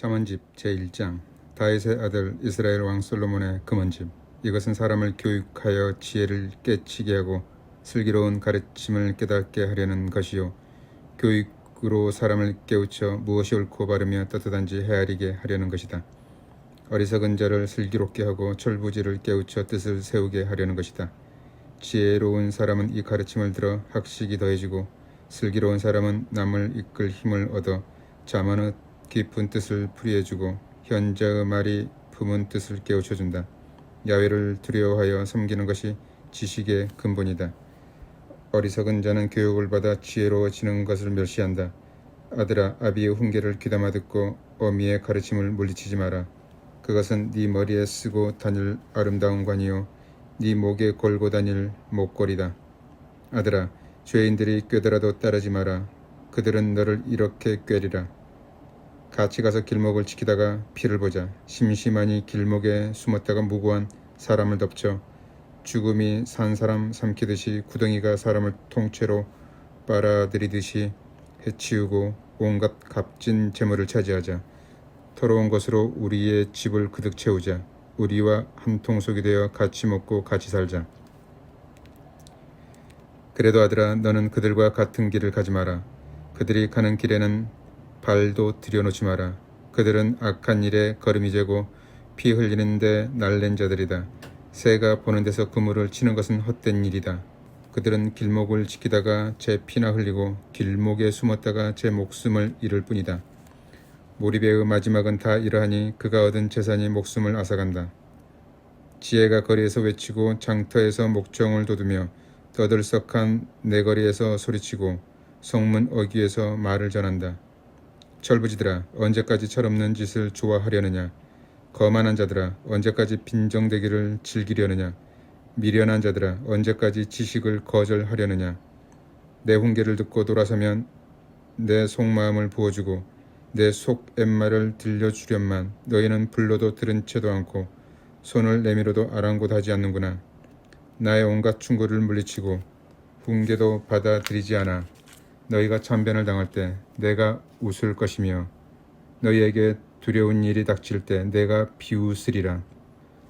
잠언집 제1장 다윗의 아들 이스라엘 왕 솔로몬의 금언집. 이것은 사람을 교육하여 지혜를 깨치게 하고 슬기로운 가르침을 깨닫게 하려는 것이요 교육으로 사람을 깨우쳐 무엇이 옳고 바르며 떳떳한지 헤아리게 하려는 것이다. 어리석은 자를 슬기롭게 하고 철부지를 깨우쳐 뜻을 세우게 하려는 것이다. 지혜로운 사람은 이 가르침을 들어 학식이 더해지고 슬기로운 사람은 남을 이끌 힘을 얻어 잠언의 깊은 뜻을 풀이해주고 현자의 말이 품은 뜻을 깨우쳐준다. 야훼를 두려워하여 섬기는 것이 지식의 근본이다. 어리석은 자는 교육을 받아 지혜로워지는 것을 멸시한다. 아들아, 아비의 훈계를 귀담아 듣고 어미의 가르침을 물리치지 마라. 그것은 네 머리에 쓰고 다닐 아름다운 관이요 네 목에 걸고 다닐 목걸이다. 아들아, 죄인들이 꾀더라도 따르지 마라. 그들은 너를 이렇게 꾀리라. 같이 가서 길목을 지키다가 피를 보자. 심심하니 길목에 숨었다가 무고한 사람을 덮쳐 죽음이 산 사람 삼키듯이 구덩이가 사람을 통째로 빨아들이듯이 해치우고 온갖 값진 재물을 차지하자. 더러운 것으로 우리의 집을 그득 채우자. 우리와 한 통속이 되어 같이 먹고 같이 살자. 그래도 아들아, 너는 그들과 같은 길을 가지 마라. 그들이 가는 길에는 발도 들여놓지 마라. 그들은 악한 일에 걸음이 재고 피 흘리는데 날랜 자들이다. 새가 보는 데서 그물을 치는 것은 헛된 일이다. 그들은 길목을 지키다가 제 피나 흘리고 길목에 숨었다가 제 목숨을 잃을 뿐이다. 몰입의 마지막은 다 이러하니 그가 얻은 재산이 목숨을 앗아간다. 지혜가 거리에서 외치고 장터에서 목청을 돋우며 떠들썩한 내거리에서 소리치고 성문 어귀에서 말을 전한다. 철부지들아, 언제까지 철없는 짓을 좋아하려느냐? 거만한 자들아, 언제까지 빈정대기를 즐기려느냐? 미련한 자들아, 언제까지 지식을 거절하려느냐? 내 훈계를 듣고 돌아서면 내 속마음을 부어주고 내 속갯말을 들려주련만 너희는 불러도 들은 채도 않고 손을 내밀어도 아랑곳하지 않는구나. 나의 온갖 충고를 물리치고 훈계도 받아들이지 않아. 너희가 참변을 당할 때 내가 웃을 것이며 너희에게 두려운 일이 닥칠 때 내가 비웃으리라.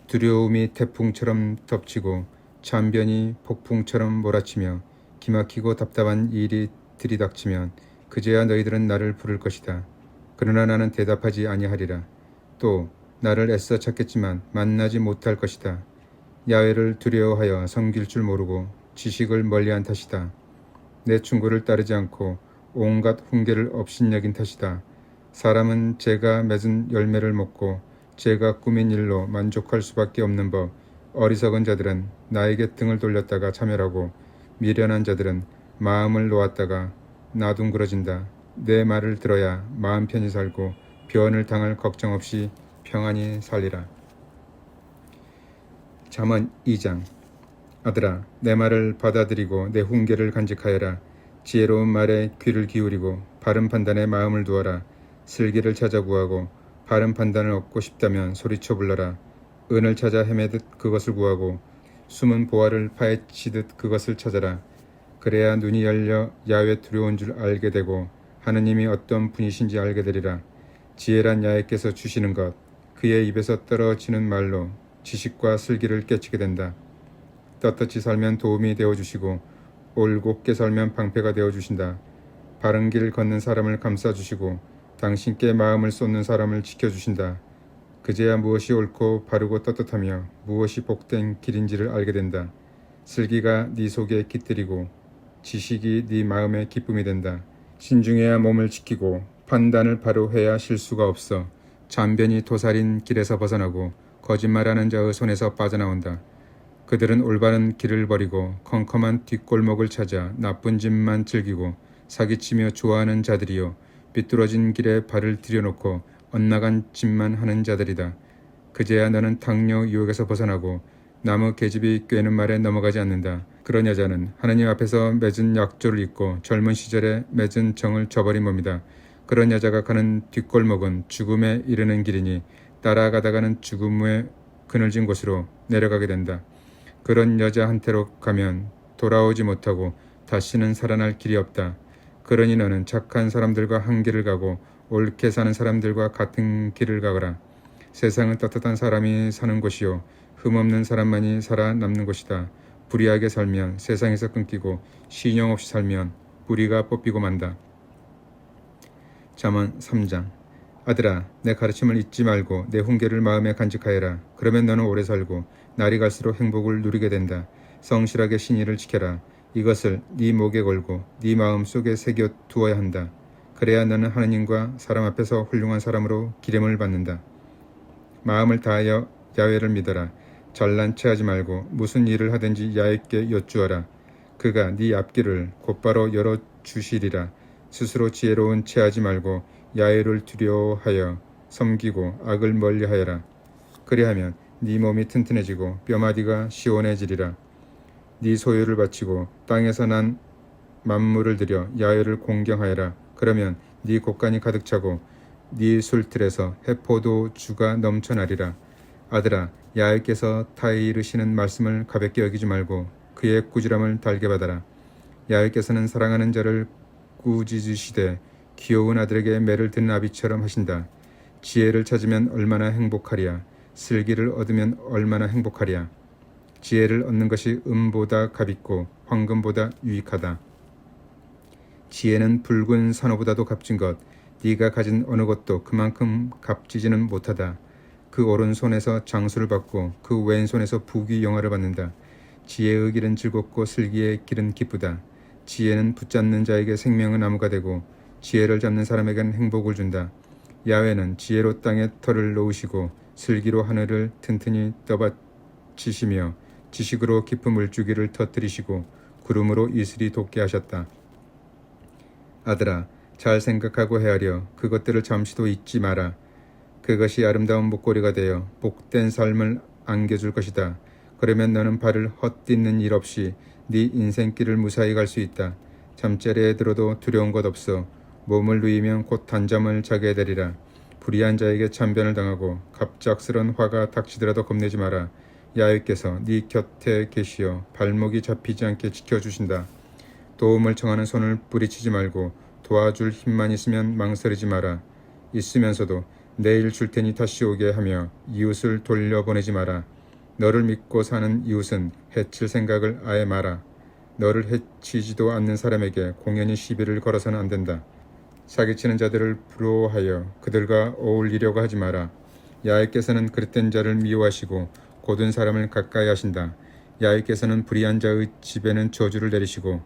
두려움이 태풍처럼 덮치고 참변이 폭풍처럼 몰아치며 기막히고 답답한 일이 들이닥치면 그제야 너희들은 나를 부를 것이다. 그러나 나는 대답하지 아니하리라. 또 나를 애써 찾겠지만 만나지 못할 것이다. 야훼를 두려워하여 섬길 줄 모르고 지식을 멀리한 탓이다. 내 충고를 따르지 않고 온갖 훈계를 업신여긴 탓이다. 사람은 제가 맺은 열매를 먹고 제가 꾸민 일로 만족할 수밖에 없는 법. 어리석은 자들은 나에게 등을 돌렸다가 차멸하고 미련한 자들은 마음을 놓았다가 나둥그러진다. 내 말을 들어야 마음 편히 살고 변을 당할 걱정 없이 평안히 살리라. 잠언 2장. 아들아, 내 말을 받아들이고 내 훈계를 간직하여라. 지혜로운 말에 귀를 기울이고 바른 판단에 마음을 두어라. 슬기를 찾아 구하고 바른 판단을 얻고 싶다면 소리쳐 불러라. 은을 찾아 헤매듯 그것을 구하고 숨은 보화를 파헤치듯 그것을 찾아라. 그래야 눈이 열려 야훼 두려운 줄 알게 되고 하느님이 어떤 분이신지 알게 되리라. 지혜란 야훼께서 주시는 것, 그의 입에서 떨어지는 말로 지식과 슬기를 깨치게 된다. 떳떳이 살면 도움이 되어주시고 올곧게 살면 방패가 되어주신다. 바른 길 걷는 사람을 감싸주시고 당신께 마음을 쏟는 사람을 지켜주신다. 그제야 무엇이 옳고 바르고 떳떳하며 무엇이 복된 길인지를 알게 된다. 슬기가 네 속에 깃들이고 지식이 네 마음의 기쁨이 된다. 신중해야 몸을 지키고 판단을 바로 해야 실수가 없어. 잔변이 도살인 길에서 벗어나고 거짓말하는 자의 손에서 빠져나온다. 그들은 올바른 길을 버리고 컴컴한 뒷골목을 찾아 나쁜 짓만 즐기고 사기치며 좋아하는 자들이요 비뚤어진 길에 발을 들여놓고 엇나간 짓만 하는 자들이다. 그제야 너는 당뇨 유혹에서 벗어나고 나무 계집이 꿰는 말에 넘어가지 않는다. 그런 여자는 하느님 앞에서 맺은 약조를 잊고 젊은 시절에 맺은 정을 저버린 몸이다. 그런 여자가 가는 뒷골목은 죽음에 이르는 길이니 따라가다가는 죽음의 그늘진 곳으로 내려가게 된다. 그런 여자한테로 가면 돌아오지 못하고 다시는 살아날 길이 없다. 그러니 너는 착한 사람들과 한 길을 가고 옳게 사는 사람들과 같은 길을 가거라. 세상은 떳떳한 사람이 사는 곳이요 흠없는 사람만이 살아남는 곳이다. 불의하게 살면 세상에서 끊기고 신용 없이 살면 뿌리가 뽑히고 만다. 잠언 3장. 아들아, 내 가르침을 잊지 말고 내 훈계를 마음에 간직하여라. 그러면 너는 오래 살고 날이 갈수록 행복을 누리게 된다. 성실하게 신의를 지켜라. 이것을 네 목에 걸고 네 마음 속에 새겨 두어야 한다. 그래야 너는 하느님과 사람 앞에서 훌륭한 사람으로 기름을 받는다. 마음을 다하여 야훼를 믿어라. 잘난 체하지 말고 무슨 일을 하든지 야훼께 여쭈어라. 그가 네 앞길을 곧바로 열어주시리라. 스스로 지혜로운 체하지 말고 야훼를 두려워하여 섬기고 악을 멀리하여라. 그리하면 네 몸이 튼튼해지고 뼈마디가 시원해지리라. 네 소유를 바치고 땅에서 난 만물을 들여 야훼를 공경하여라. 그러면 네 곳간이 가득 차고 네 술틀에서 해포도 주가 넘쳐나리라. 아들아, 야훼께서 타이르시는 말씀을 가볍게 여기지 말고 그의 꾸지람을 달게 받아라. 야훼께서는 사랑하는 자를 꾸짖으시되 귀여운 아들에게 매를 드는 아비처럼 하신다. 지혜를 찾으면 얼마나 행복하랴. 슬기를 얻으면 얼마나 행복하랴. 지혜를 얻는 것이 은보다 값있고 황금보다 유익하다. 지혜는 붉은 산호보다도 값진 것. 네가 가진 어느 것도 그만큼 값지지는 못하다. 그 오른손에서 장수를 받고 그 왼손에서 부귀 영화를 받는다. 지혜의 길은 즐겁고 슬기의 길은 기쁘다. 지혜는 붙잡는 자에게 생명의 나무가 되고 지혜를 잡는 사람에게는 행복을 준다. 야훼는 지혜로 땅에 털을 놓으시고 슬기로 하늘을 튼튼히 떠받치시며 지식으로 깊은 물줄기를 터뜨리시고 구름으로 이슬이 돋게 하셨다. 아들아, 잘 생각하고 헤아려 그것들을 잠시도 잊지 마라. 그것이 아름다운 목걸이가 되어 복된 삶을 안겨줄 것이다. 그러면 너는 발을 헛딛는 일 없이 네 인생길을 무사히 갈 수 있다. 잠자리에 들어도 두려운 것 없어. 몸을 누이면 곧 단잠을 자게 되리라. 불의한 자에게 참변을 당하고 갑작스런 화가 닥치더라도 겁내지 마라. 야훼께서 네 곁에 계시어 발목이 잡히지 않게 지켜주신다. 도움을 청하는 손을 뿌리치지 말고 도와줄 힘만 있으면 망설이지 마라. 있으면서도 내일 줄 테니 다시 오게 하며 이웃을 돌려보내지 마라. 너를 믿고 사는 이웃은 해칠 생각을 아예 마라. 너를 해치지도 않는 사람에게 공연히 시비를 걸어서는 안 된다. 사기치는 자들을 부러워하여 그들과 어울리려고 하지 마라. 야훼께서는 그릇된 자를 미워하시고 고든 사람을 가까이 하신다. 야훼께서는 불의한 자의 집에는 저주를 내리시고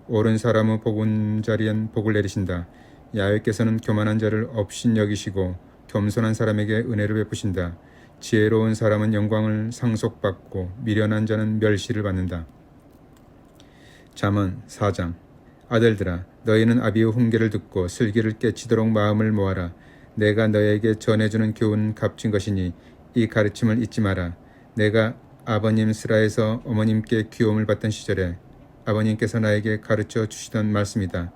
옳은 사람의 복은 자리엔 복을 내리신다. 야훼께서는 교만한 자를 업신 여기시고 겸손한 사람에게 은혜를 베푸신다. 지혜로운 사람은 영광을 상속받고 미련한 자는 멸시를 받는다. 잠언 4장. 아들들아, 너희는 아비의 훈계를 듣고 슬기를 깨치도록 마음을 모아라. 내가 너에게 전해주는 교훈은 값진 것이니 이 가르침을 잊지 마라. 내가 아버님 스라에서 어머님께 귀여움을 받던 시절에 아버님께서 나에게 가르쳐 주시던 말씀이다.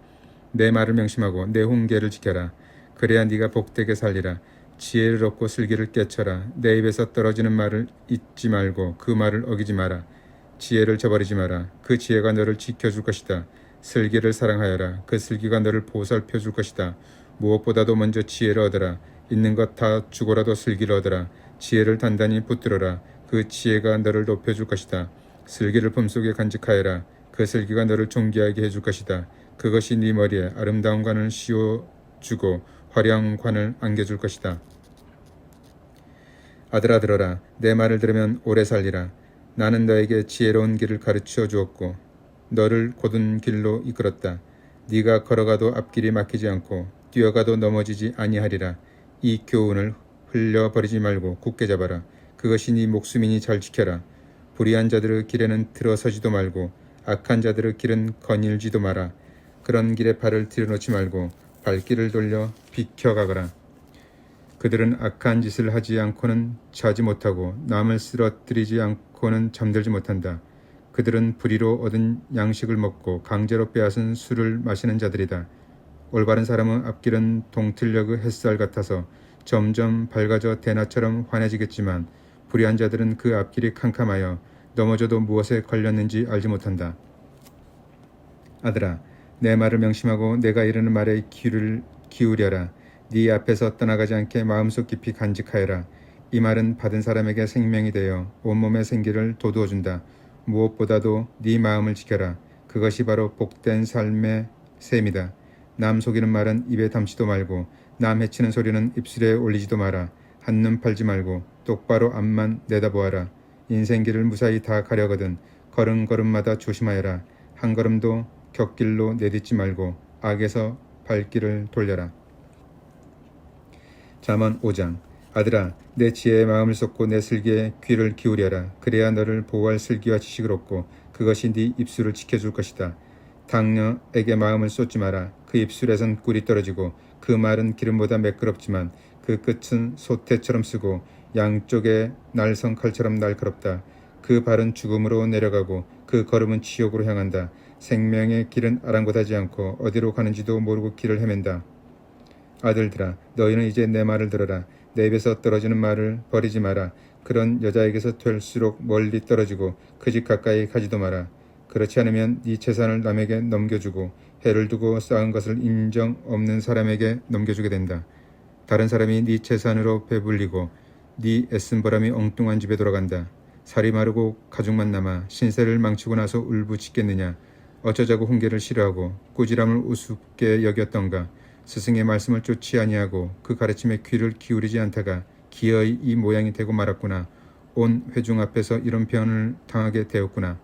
내 말을 명심하고 내 훈계를 지켜라. 그래야 네가 복되게 살리라. 지혜를 얻고 슬기를 깨쳐라. 내 입에서 떨어지는 말을 잊지 말고 그 말을 어기지 마라. 지혜를 저버리지 마라. 그 지혜가 너를 지켜줄 것이다. 슬기를 사랑하여라. 그 슬기가 너를 보살펴 줄 것이다. 무엇보다도 먼저 지혜를 얻어라. 있는 것 다 주고라도 슬기를 얻어라. 지혜를 단단히 붙들어라. 그 지혜가 너를 높여줄 것이다. 슬기를 품속에 간직하여라. 그 슬기가 너를 존귀하게 해줄 것이다. 그것이 네 머리에 아름다운 관을 씌워주고 화려한 관을 안겨줄 것이다. 아들아, 들어라. 내 말을 들으면 오래 살리라. 나는 너에게 지혜로운 길을 가르쳐 주었고 너를 곧은 길로 이끌었다. 네가 걸어가도 앞길이 막히지 않고 뛰어가도 넘어지지 아니하리라. 이 교훈을 흘려버리지 말고 굳게 잡아라. 그것이 네 목숨이니 잘 지켜라. 불의한 자들의 길에는 들어서지도 말고 악한 자들의 길은 거닐지도 마라. 그런 길에 발을 들여놓지 말고 발길을 돌려 비켜가거라. 그들은 악한 짓을 하지 않고는 자지 못하고 남을 쓰러뜨리지 않고는 잠들지 못한다. 그들은 불의로 얻은 양식을 먹고 강제로 빼앗은 술을 마시는 자들이다. 올바른 사람의 앞길은 동틀녘의 햇살 같아서 점점 밝아져 대낮처럼 환해지겠지만 불의한 자들은 그 앞길이 캄캄하여 넘어져도 무엇에 걸렸는지 알지 못한다. 아들아, 내 말을 명심하고 내가 이르는 말에 귀를 기울여라. 네 앞에서 떠나가지 않게 마음속 깊이 간직하여라. 이 말은 받은 사람에게 생명이 되어 온몸의 생기를 돋우어 준다. 무엇보다도 네 마음을 지켜라. 그것이 바로 복된 삶의 셈이다. 남 속이는 말은 입에 담지도 말고 남 해치는 소리는 입술에 올리지도 마라. 한눈 팔지 말고 똑바로 앞만 내다보아라. 인생길을 무사히 다 가려거든 걸음걸음마다 조심하여라. 한 걸음도 곁길로 내딛지 말고 악에서 발길을 돌려라. 잠언 5장. 아들아, 내 지혜의 마음을 쏟고 내 슬기에 귀를 기울여라. 그래야 너를 보호할 슬기와 지식을 얻고 그것이 네 입술을 지켜줄 것이다. 당녀에게 마음을 쏟지 마라. 그 입술에선 꿀이 떨어지고 그 말은 기름보다 매끄럽지만 그 끝은 소태처럼 쓰고 양쪽에 날선 칼처럼 날카롭다. 그 발은 죽음으로 내려가고 그 걸음은 지옥으로 향한다. 생명의 길은 아랑곳하지 않고 어디로 가는지도 모르고 길을 헤맨다. 아들들아, 너희는 이제 내 말을 들어라. 내 입에서 떨어지는 말을 버리지 마라. 그런 여자에게서 될수록 멀리 떨어지고 그 집 가까이 가지도 마라. 그렇지 않으면 네 재산을 남에게 넘겨주고 해를 두고 쌓은 것을 인정 없는 사람에게 넘겨주게 된다. 다른 사람이 네 재산으로 배불리고 네 애쓴 보람이 엉뚱한 집에 돌아간다. 살이 마르고 가죽만 남아 신세를 망치고 나서 울부짖겠느냐. 어쩌자고 훈계를 싫어하고 꾸지람을 우습게 여겼던가. 스승의 말씀을 쫓지 아니하고 그 가르침에 귀를 기울이지 않다가 기어이 이 모양이 되고 말았구나. 온 회중 앞에서 이런 변을 당하게 되었구나.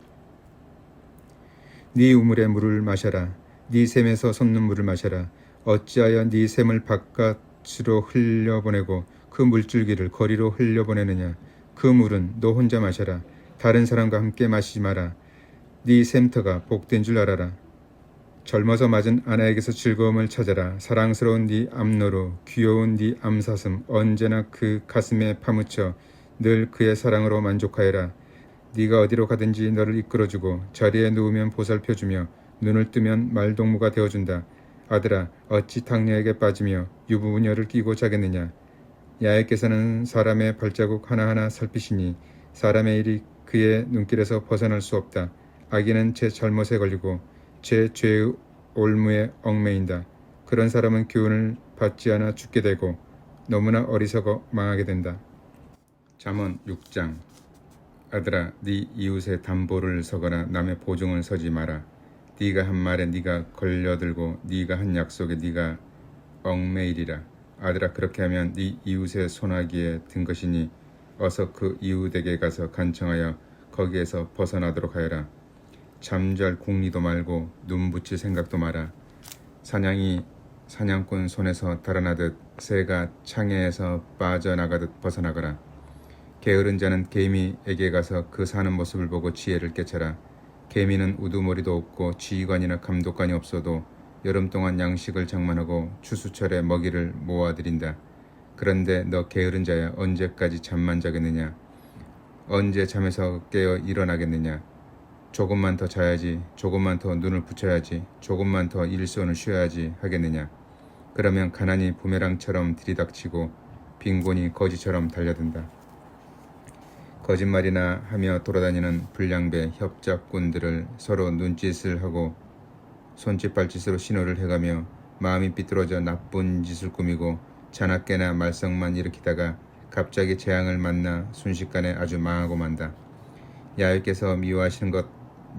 네 우물의 물을 마셔라. 네 샘에서 솟는 물을 마셔라. 어찌하여 네 샘을 바깥으로 흘려보내고 그 물줄기를 거리로 흘려보내느냐. 그 물은 너 혼자 마셔라. 다른 사람과 함께 마시지 마라. 네 샘터가 복된 줄 알아라. 젊어서 맞은 아내에게서 즐거움을 찾아라. 사랑스러운 네 앞노루, 귀여운 네 암사슴 언제나 그 가슴에 파묻혀 늘 그의 사랑으로 만족하여라. 네가 어디로 가든지 너를 이끌어주고 자리에 누우면 보살펴주며 눈을 뜨면 말동무가 되어준다. 아들아, 어찌 당녀에게 빠지며 유부녀를 끼고 자겠느냐. 야훼께서는 사람의 발자국 하나하나 살피시니 사람의 일이 그의 눈길에서 벗어날 수 없다. 악인은 제 잘못에 걸리고 제 죄의 올무에 얽매인다. 그런 사람은 교훈을 받지 않아 죽게 되고 너무나 어리석어 망하게 된다. 잠언 6장. 아들아, 네 이웃의 담보를 서거나 남의 보증을 서지 마라. 네가 한 말에 네가 걸려들고 네가 한 약속에 네가 얽매이리라. 아들아, 그렇게 하면 네 이웃의 손아귀에 든 것이니 어서 그 이웃에게 가서 간청하여 거기에서 벗어나도록 하여라. 잠잘 궁리도 말고 눈 붙일 생각도 마라. 사냥이 사냥꾼 손에서 달아나듯 새가 창에서 빠져나가듯 벗어나거라. 게으른 자는 개미에게 가서 그 사는 모습을 보고 지혜를 깨쳐라. 개미는 우두머리도 없고 지휘관이나 감독관이 없어도 여름 동안 양식을 장만하고 추수철에 먹이를 모아들인다. 그런데 너 게으른 자야, 언제까지 잠만 자겠느냐. 언제 잠에서 깨어 일어나겠느냐. 조금만 더 자야지, 조금만 더 눈을 붙여야지, 조금만 더 일손을 쉬어야지 하겠느냐. 그러면 가난이 부메랑처럼 들이닥치고 빈곤이 거지처럼 달려든다. 거짓말이나 하며 돌아다니는 불량배 협작꾼들을 서로 눈짓을 하고 손짓 발짓으로 신호를 해가며 마음이 삐뚤어져 나쁜 짓을 꾸미고 자나깨나 말썽만 일으키다가 갑자기 재앙을 만나 순식간에 아주 망하고 만다. 야훼께서 미워하시는 것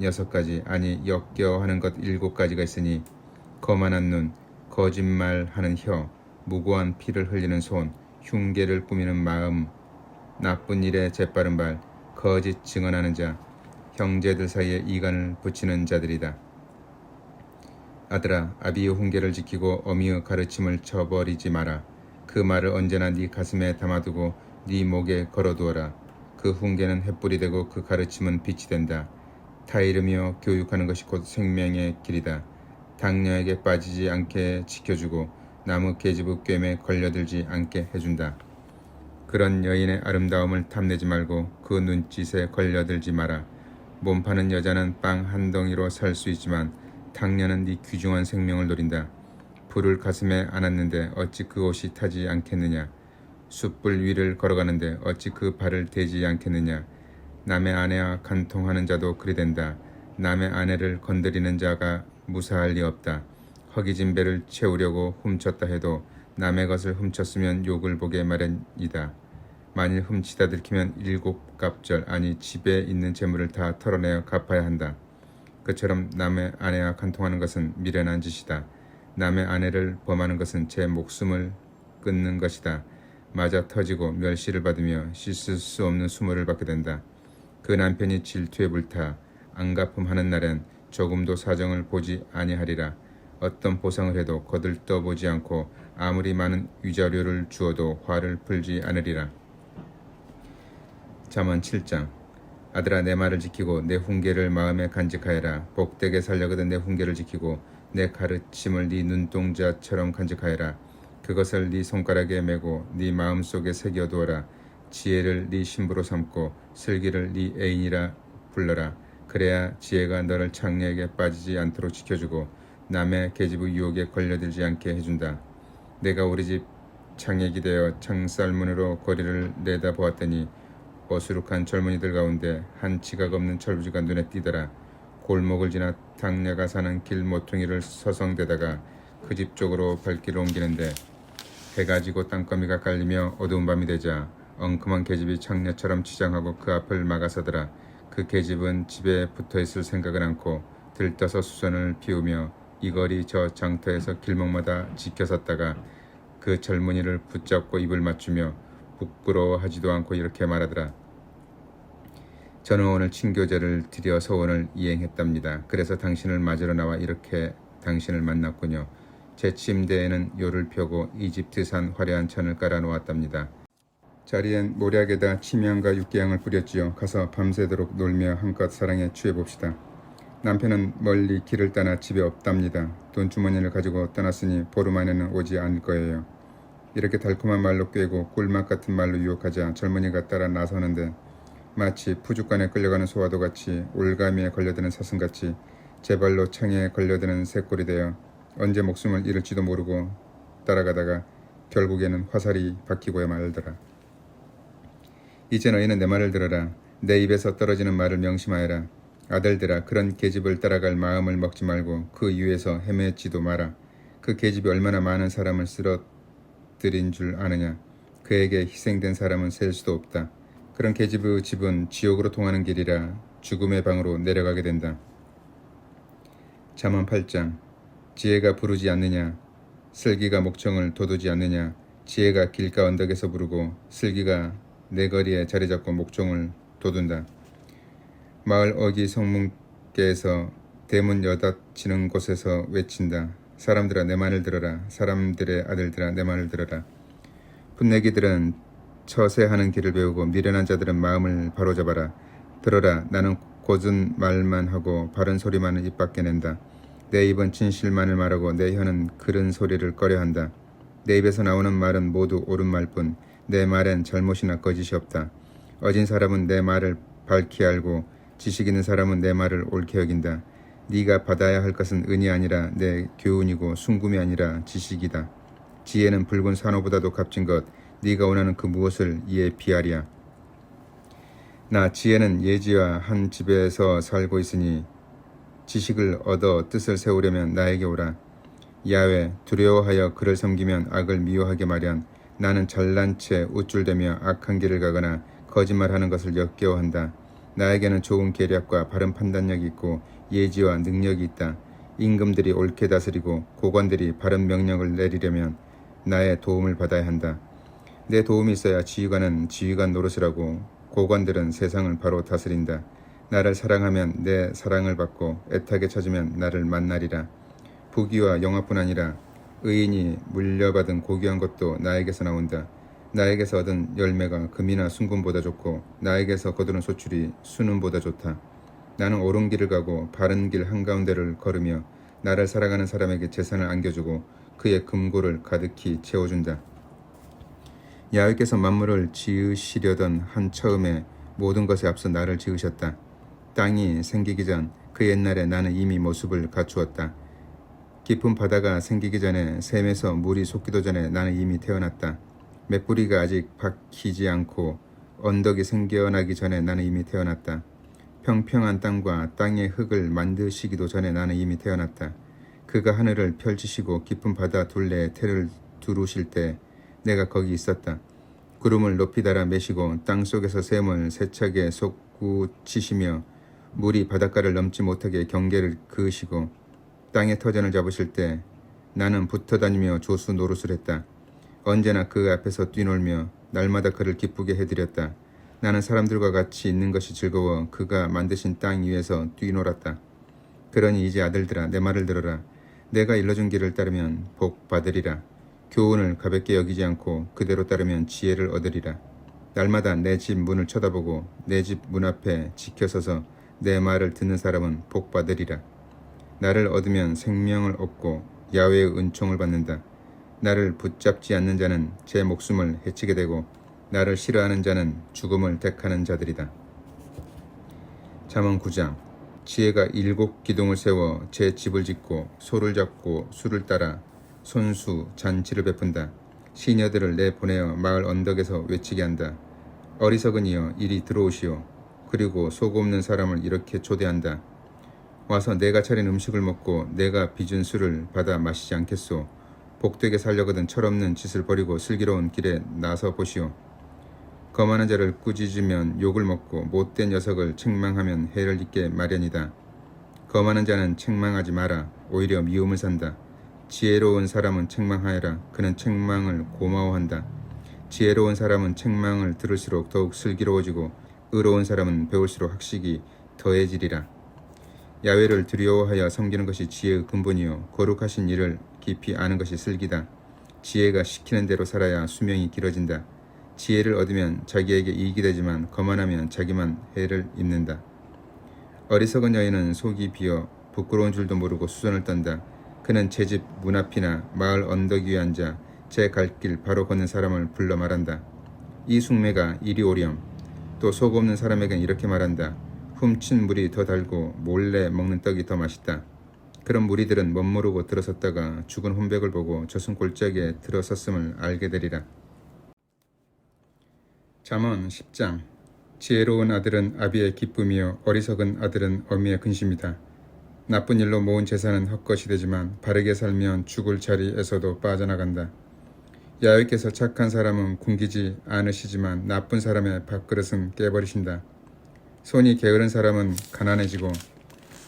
6가지, 아니 역겨워하는 것 7가지가 있으니 거만한 눈, 거짓말하는 혀, 무고한 피를 흘리는 손, 흉계를 꾸미는 마음, 나쁜 일에 재빠른 발, 거짓 증언하는 자, 형제들 사이에 이간을 붙이는 자들이다. 아들아, 아비의 훈계를 지키고 어미의 가르침을 저버리지 마라. 그 말을 언제나 네 가슴에 담아두고 네 목에 걸어두어라. 그 훈계는 횃불이 되고 그 가르침은 빛이 된다. 타이르며 교육하는 것이 곧 생명의 길이다. 당녀에게 빠지지 않게 지켜주고 나무 계집의 꿰매 걸려들지 않게 해준다. 그런 여인의 아름다움을 탐내지 말고 그 눈짓에 걸려들지 마라. 몸 파는 여자는 빵 한 덩이로 살 수 있지만 당녀는 네 귀중한 생명을 노린다. 불을 가슴에 안았는데 어찌 그 옷이 타지 않겠느냐. 숯불 위를 걸어가는데 어찌 그 발을 대지 않겠느냐. 남의 아내와 간통하는 자도 그리 된다. 남의 아내를 건드리는 자가 무사할 리 없다. 허기진 배를 채우려고 훔쳤다 해도 남의 것을 훔쳤으면 욕을 보게 마련이다. 만일 훔치다 들키면 7갑절 아니 집에 있는 재물을 다 털어내어 갚아야 한다. 그처럼 남의 아내와 간통하는 것은 미련한 짓이다. 남의 아내를 범하는 것은 제 목숨을 끊는 것이다. 맞아 터지고 멸시를 받으며 씻을 수 없는 수모를 받게 된다. 그 남편이 질투에 불타 안갚음하는 날엔 조금도 사정을 보지 아니하리라. 어떤 보상을 해도 거들떠보지 않고 아무리 많은 위자료를 주어도 화를 풀지 않으리라. 잠언 7장. 아들아 내 말을 지키고 내 훈계를 마음에 간직하여라. 복되게 살려거든 내 훈계를 지키고 내 가르침을 네 눈동자처럼 간직하여라. 그것을 네 손가락에 메고 네 마음속에 새겨두어라. 지혜를 네 신부로 삼고 슬기를 네 애인이라 불러라. 그래야 지혜가 너를 창녀에게 빠지지 않도록 지켜주고 남의 계집의 유혹에 걸려들지 않게 해준다. 내가 우리 집 창에 기대어 창살문으로 거리를 내다보았더니 어수룩한 젊은이들 가운데 한 지각 없는 철부지가 눈에 띄더라. 골목을 지나 당녀가 사는 길 모퉁이를 서성대다가 그 집 쪽으로 발길을 옮기는데 해가 지고 땅거미가 깔리며 어두운 밤이 되자 엉큼한 계집이 창녀처럼 치장하고 그 앞을 막아서더라. 그 계집은 집에 붙어있을 생각은 않고 들떠서 수선을 피우며 이 거리 저 장터에서 길목마다 지켜섰다가 그 젊은이를 붙잡고 입을 맞추며 부끄러워하지도 않고 이렇게 말하더라. 저는 오늘 친교제를 드려 서원을 이행했답니다. 그래서 당신을 맞으러 나와 이렇게 당신을 만났군요. 제 침대에는 요를 펴고 이집트산 화려한 천을 깔아 놓았답니다. 자리엔 모략에다 침향과 육개향을 뿌렸지요. 가서 밤새도록 놀며 한껏 사랑에 취해봅시다. 남편은 멀리 길을 떠나 집에 없답니다. 돈주머니를 가지고 떠났으니 보름 안에는 오지 않을 거예요. 이렇게 달콤한 말로 꿰고 꿀맛 같은 말로 유혹하자 젊은이가 따라 나서는데 마치 푸죽간에 끌려가는 소화도 같이 올가미에 걸려드는 사슴같이 제 발로 창에 걸려드는 새꼴이 되어 언제 목숨을 잃을지도 모르고 따라가다가 결국에는 화살이 박히고야 말더라. 이제 너희는 내 말을 들어라. 내 입에서 떨어지는 말을 명심하여라. 아들들아 그런 계집을 따라갈 마음을 먹지 말고 그 위에서 헤매지도 마라. 그 계집이 얼마나 많은 사람을 쓰러뜨린 줄 아느냐. 그에게 희생된 사람은 셀 수도 없다. 그런 계집의 집은 지옥으로 통하는 길이라 죽음의 방으로 내려가게 된다. 잠언 8장. 지혜가 부르지 않느냐. 슬기가 목청을 돋우지 않느냐. 지혜가 길가 언덕에서 부르고 슬기가 내 거리에 자리 잡고 목청을 돋운다. 마을 어기 성문께에서 대문 여닫치는 곳에서 외친다. 사람들아 내 말을 들어라. 사람들의 아들들아 내 말을 들어라. 풋내기들은 처세하는 길을 배우고 미련한 자들은 마음을 바로잡아라. 들어라. 나는 곧은 말만 하고 바른 소리만을 입 밖에 낸다. 내 입은 진실만을 말하고 내 혀는 그른 소리를 꺼려한다. 내 입에서 나오는 말은 모두 옳은 말뿐 내 말엔 잘못이나 거짓이 없다. 어진 사람은 내 말을 밝히 알고 지식 있는 사람은 내 말을 옳게 여긴다. 네가 받아야 할 것은 은이 아니라 내 교훈이고 순금이 아니라 지식이다. 지혜는 붉은 산호보다도 값진 것. 네가 원하는 그 무엇을 이에 비하랴. 나 지혜는 예지와 한 집에서 살고 있으니 지식을 얻어 뜻을 세우려면 나에게 오라. 야외 두려워하여 그를 섬기면 악을 미워하게 마련. 나는 잘난 채 우쭐대며 악한 길을 가거나 거짓말하는 것을 역겨워한다. 나에게는 좋은 계략과 바른 판단력이 있고 예지와 능력이 있다. 임금들이 옳게 다스리고 고관들이 바른 명령을 내리려면 나의 도움을 받아야 한다. 내 도움이 있어야 지휘관은 지휘관 노릇을 하고 고관들은 세상을 바로 다스린다. 나를 사랑하면 내 사랑을 받고 애타게 찾으면 나를 만나리라. 부귀와 영화뿐 아니라 의인이 물려받은 고귀한 것도 나에게서 나온다. 나에게서 얻은 열매가 금이나 순금보다 좋고 나에게서 거두는 소출이 순은보다 좋다. 나는 옳은 길을 가고 바른 길 한가운데를 걸으며 나를 사랑하는 사람에게 재산을 안겨주고 그의 금고를 가득히 채워준다. 야훼께서 만물을 지으시려던 한 처음에 모든 것에 앞서 나를 지으셨다. 땅이 생기기 전 그 옛날에 나는 이미 모습을 갖추었다. 깊은 바다가 생기기 전에 샘에서 물이 솟기도 전에 나는 이미 태어났다. 맷뿌리가 아직 박히지 않고 언덕이 생겨나기 전에 나는 이미 태어났다. 평평한 땅과 땅의 흙을 만드시기도 전에 나는 이미 태어났다. 그가 하늘을 펼치시고 깊은 바다 둘레에 태를 두루실 때 내가 거기 있었다. 구름을 높이 달아 매시고 땅속에서 샘을 세차게 솟구치시며 물이 바닷가를 넘지 못하게 경계를 그으시고 땅의 터전을 잡으실 때 나는 붙어다니며 조수 노릇을 했다. 언제나 그 앞에서 뛰놀며 날마다 그를 기쁘게 해드렸다. 나는 사람들과 같이 있는 것이 즐거워 그가 만드신 땅 위에서 뛰놀았다. 그러니 이제 아들들아 내 말을 들어라. 내가 일러준 길을 따르면 복 받으리라. 교훈을 가볍게 여기지 않고 그대로 따르면 지혜를 얻으리라. 날마다 내 집 문을 쳐다보고 내 집 문 앞에 지켜서서 내 말을 듣는 사람은 복 받으리라. 나를 얻으면 생명을 얻고 야훼의 은총을 받는다. 나를 붙잡지 않는 자는 제 목숨을 해치게 되고 나를 싫어하는 자는 죽음을 택하는 자들이다. 잠언 9장. 지혜가 7 기둥을 세워 제 집을 짓고 소를 잡고 수를 따라 손수 잔치를 베푼다. 시녀들을 내보내어 마을 언덕에서 외치게 한다. 어리석은 이여 이리 들어오시오. 그리고 속 없는 사람을 이렇게 초대한다. 와서 내가 차린 음식을 먹고 내가 빚은 술을 받아 마시지 않겠소. 복되게 살려거든 철없는 짓을 버리고 슬기로운 길에 나서 보시오. 거만한 자를 꾸짖으면 욕을 먹고 못된 녀석을 책망하면 해를 입게 마련이다. 거만한 자는 책망하지 마라. 오히려 미움을 산다. 지혜로운 사람은 책망하여라. 그는 책망을 고마워한다. 지혜로운 사람은 책망을 들을수록 더욱 슬기로워지고 의로운 사람은 배울수록 학식이 더해지리라. 야훼를 두려워하여 섬기는 것이 지혜의 근본이요 거룩하신 일을 깊이 아는 것이 슬기다. 지혜가 시키는 대로 살아야 수명이 길어진다. 지혜를 얻으면 자기에게 이익이 되지만 거만하면 자기만 해를 입는다. 어리석은 여인은 속이 비어 부끄러운 줄도 모르고 수선을 떤다. 그는 제 집 문 앞이나 마을 언덕 위에 앉아 제 갈 길 바로 걷는 사람을 불러 말한다. 이 숙매가 이리 오렴. 또 속 없는 사람에겐 이렇게 말한다. 훔친 물이 더 달고 몰래 먹는 떡이 더 맛있다. 그런 무리들은 멋모르고 들어섰다가 죽은 혼백을 보고 젖은 골짜기에 들어섰음을 알게 되리라. 잠언 10장. 지혜로운 아들은 아비의 기쁨이요 어리석은 아들은 어미의 근심이다. 나쁜 일로 모은 재산은 헛것이 되지만 바르게 살면 죽을 자리에서도 빠져나간다. 야훼께서 착한 사람은 굶기지 않으시지만 나쁜 사람의 밥그릇은 깨버리신다. 손이 게으른 사람은 가난해지고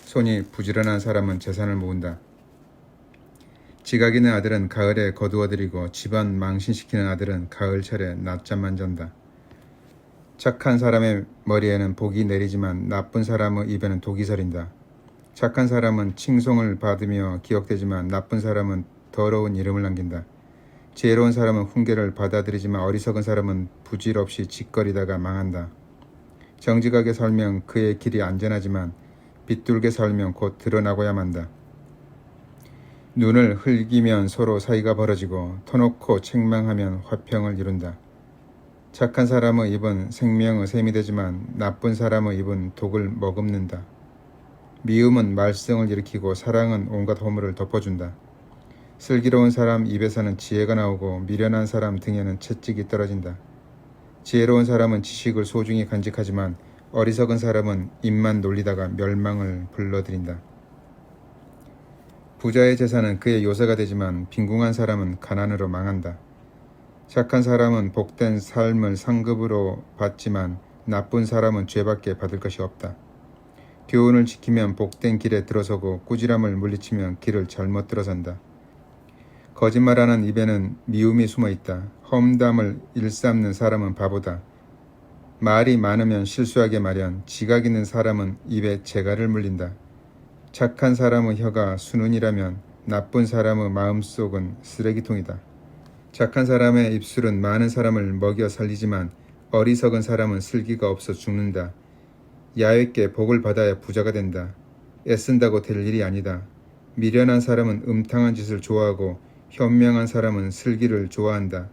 손이 부지런한 사람은 재산을 모은다. 지각 있는 아들은 가을에 거두어들이고 집안 망신시키는 아들은 가을철에 낮잠만 잔다. 착한 사람의 머리에는 복이 내리지만 나쁜 사람의 입에는 독이 서린다. 착한 사람은 칭송을 받으며 기억되지만 나쁜 사람은 더러운 이름을 남긴다. 지혜로운 사람은 훈계를 받아들이지만 어리석은 사람은 부질없이 짓거리다가 망한다. 정직하게 살면 그의 길이 안전하지만 비뚤게 살면 곧 드러나고야 만다. 눈을 흘기면 서로 사이가 벌어지고 터놓고 책망하면 화평을 이룬다. 착한 사람의 입은 생명의 샘이 되지만 나쁜 사람의 입은 독을 머금는다. 미움은 말썽을 일으키고 사랑은 온갖 허물을 덮어준다. 슬기로운 사람 입에서는 지혜가 나오고 미련한 사람 등에는 채찍이 떨어진다. 지혜로운 사람은 지식을 소중히 간직하지만 어리석은 사람은 입만 놀리다가 멸망을 불러들인다. 부자의 재산은 그의 요새가 되지만 빈궁한 사람은 가난으로 망한다. 착한 사람은 복된 삶을 상급으로 받지만 나쁜 사람은 죄밖에 받을 것이 없다. 교훈을 지키면 복된 길에 들어서고 꾸지람을 물리치면 길을 잘못 들어선다. 거짓말하는 입에는 미움이 숨어있다. 험담을 일삼는 사람은 바보다. 말이 많으면 실수하게 마련. 지각 있는 사람은 입에 재갈을 물린다. 착한 사람의 혀가 순은이라면 나쁜 사람의 마음속은 쓰레기통이다. 착한 사람의 입술은 많은 사람을 먹여 살리지만 어리석은 사람은 슬기가 없어 죽는다. 야훼께 복을 받아야 부자가 된다. 애쓴다고 될 일이 아니다. 미련한 사람은 음탕한 짓을 좋아하고 현명한 사람은 슬기를 좋아한다.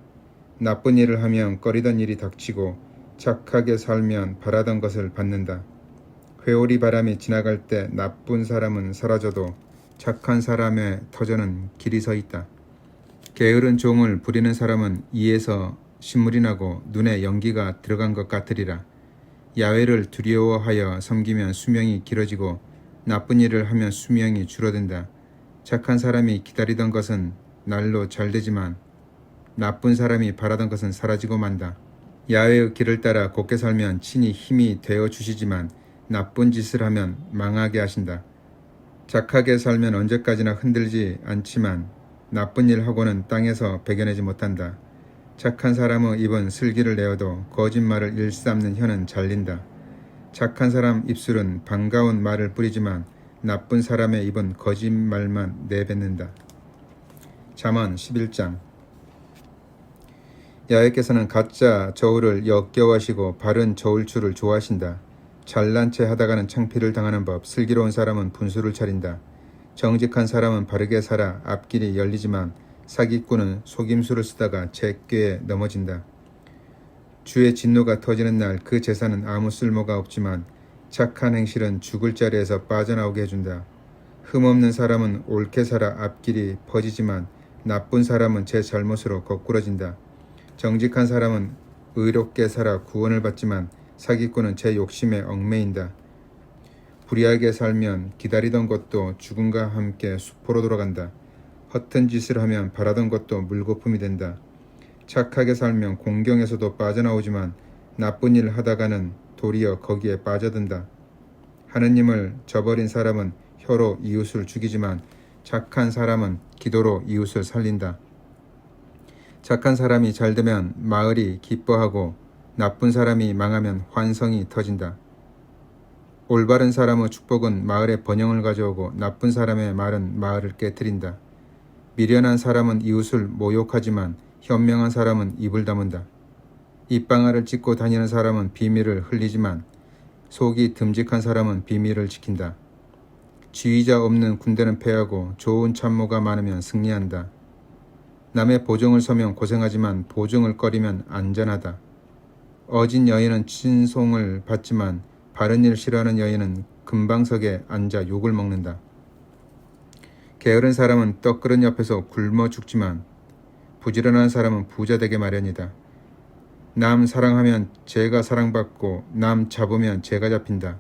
나쁜 일을 하면 꺼리던 일이 닥치고 착하게 살면 바라던 것을 받는다. 회오리 바람이 지나갈 때 나쁜 사람은 사라져도 착한 사람의 터전은 길이 서 있다. 게으른 종을 부리는 사람은 이에서 신물이 나고 눈에 연기가 들어간 것 같으리라. 야훼를 두려워하여 섬기면 수명이 길어지고 나쁜 일을 하면 수명이 줄어든다. 착한 사람이 기다리던 것은 날로 잘 되지만 나쁜 사람이 바라던 것은 사라지고 만다. 야훼의 길을 따라 곱게 살면 친히 힘이 되어 주시지만 나쁜 짓을 하면 망하게 하신다. 착하게 살면 언제까지나 흔들지 않지만 나쁜 일 하고는 땅에서 베겨내지 못한다. 착한 사람의 입은 슬기를 내어도 거짓말을 일삼는 혀는 잘린다. 착한 사람 입술은 반가운 말을 뿌리지만 나쁜 사람의 입은 거짓말만 내뱉는다. 잠언 11장. 야훼께서는 가짜 저울을 역겨워하시고 바른 저울추를 좋아하신다. 잘난 체 하다가는 창피를 당하는 법, 슬기로운 사람은 분수를 차린다. 정직한 사람은 바르게 살아 앞길이 열리지만 사기꾼은 속임수를 쓰다가 제 꾀에 넘어진다. 주의 진노가 터지는 날 그 제사는 아무 쓸모가 없지만 착한 행실은 죽을 자리에서 빠져나오게 해준다. 흠없는 사람은 옳게 살아 앞길이 퍼지지만 나쁜 사람은 제 잘못으로 거꾸러진다. 정직한 사람은 의롭게 살아 구원을 받지만 사기꾼은 제 욕심에 얽매인다. 불의하게 살면 기다리던 것도 죽음과 함께 수포로 돌아간다. 허튼 짓을 하면 바라던 것도 물거품이 된다. 착하게 살면 공경에서도 빠져나오지만 나쁜 일 하다가는 도리어 거기에 빠져든다. 하느님을 저버린 사람은 혀로 이웃을 죽이지만 착한 사람은 기도로 이웃을 살린다. 착한 사람이 잘되면 마을이 기뻐하고 나쁜 사람이 망하면 환성이 터진다. 올바른 사람의 축복은 마을에 번영을 가져오고 나쁜 사람의 말은 마을을 깨트린다. 미련한 사람은 이웃을 모욕하지만 현명한 사람은 입을 다문다. 입방아를 찢고 다니는 사람은 비밀을 흘리지만 속이 듬직한 사람은 비밀을 지킨다. 지휘자 없는 군대는 패하고 좋은 참모가 많으면 승리한다. 남의 보증을 서면 고생하지만 보증을 꺼리면 안전하다. 어진 여인은 친송을 받지만 바른 일 싫어하는 여인은 금방석에 앉아 욕을 먹는다. 게으른 사람은 떡그릇 옆에서 굶어 죽지만 부지런한 사람은 부자 되게 마련이다. 남 사랑하면 죄가 사랑받고 남 잡으면 죄가 잡힌다.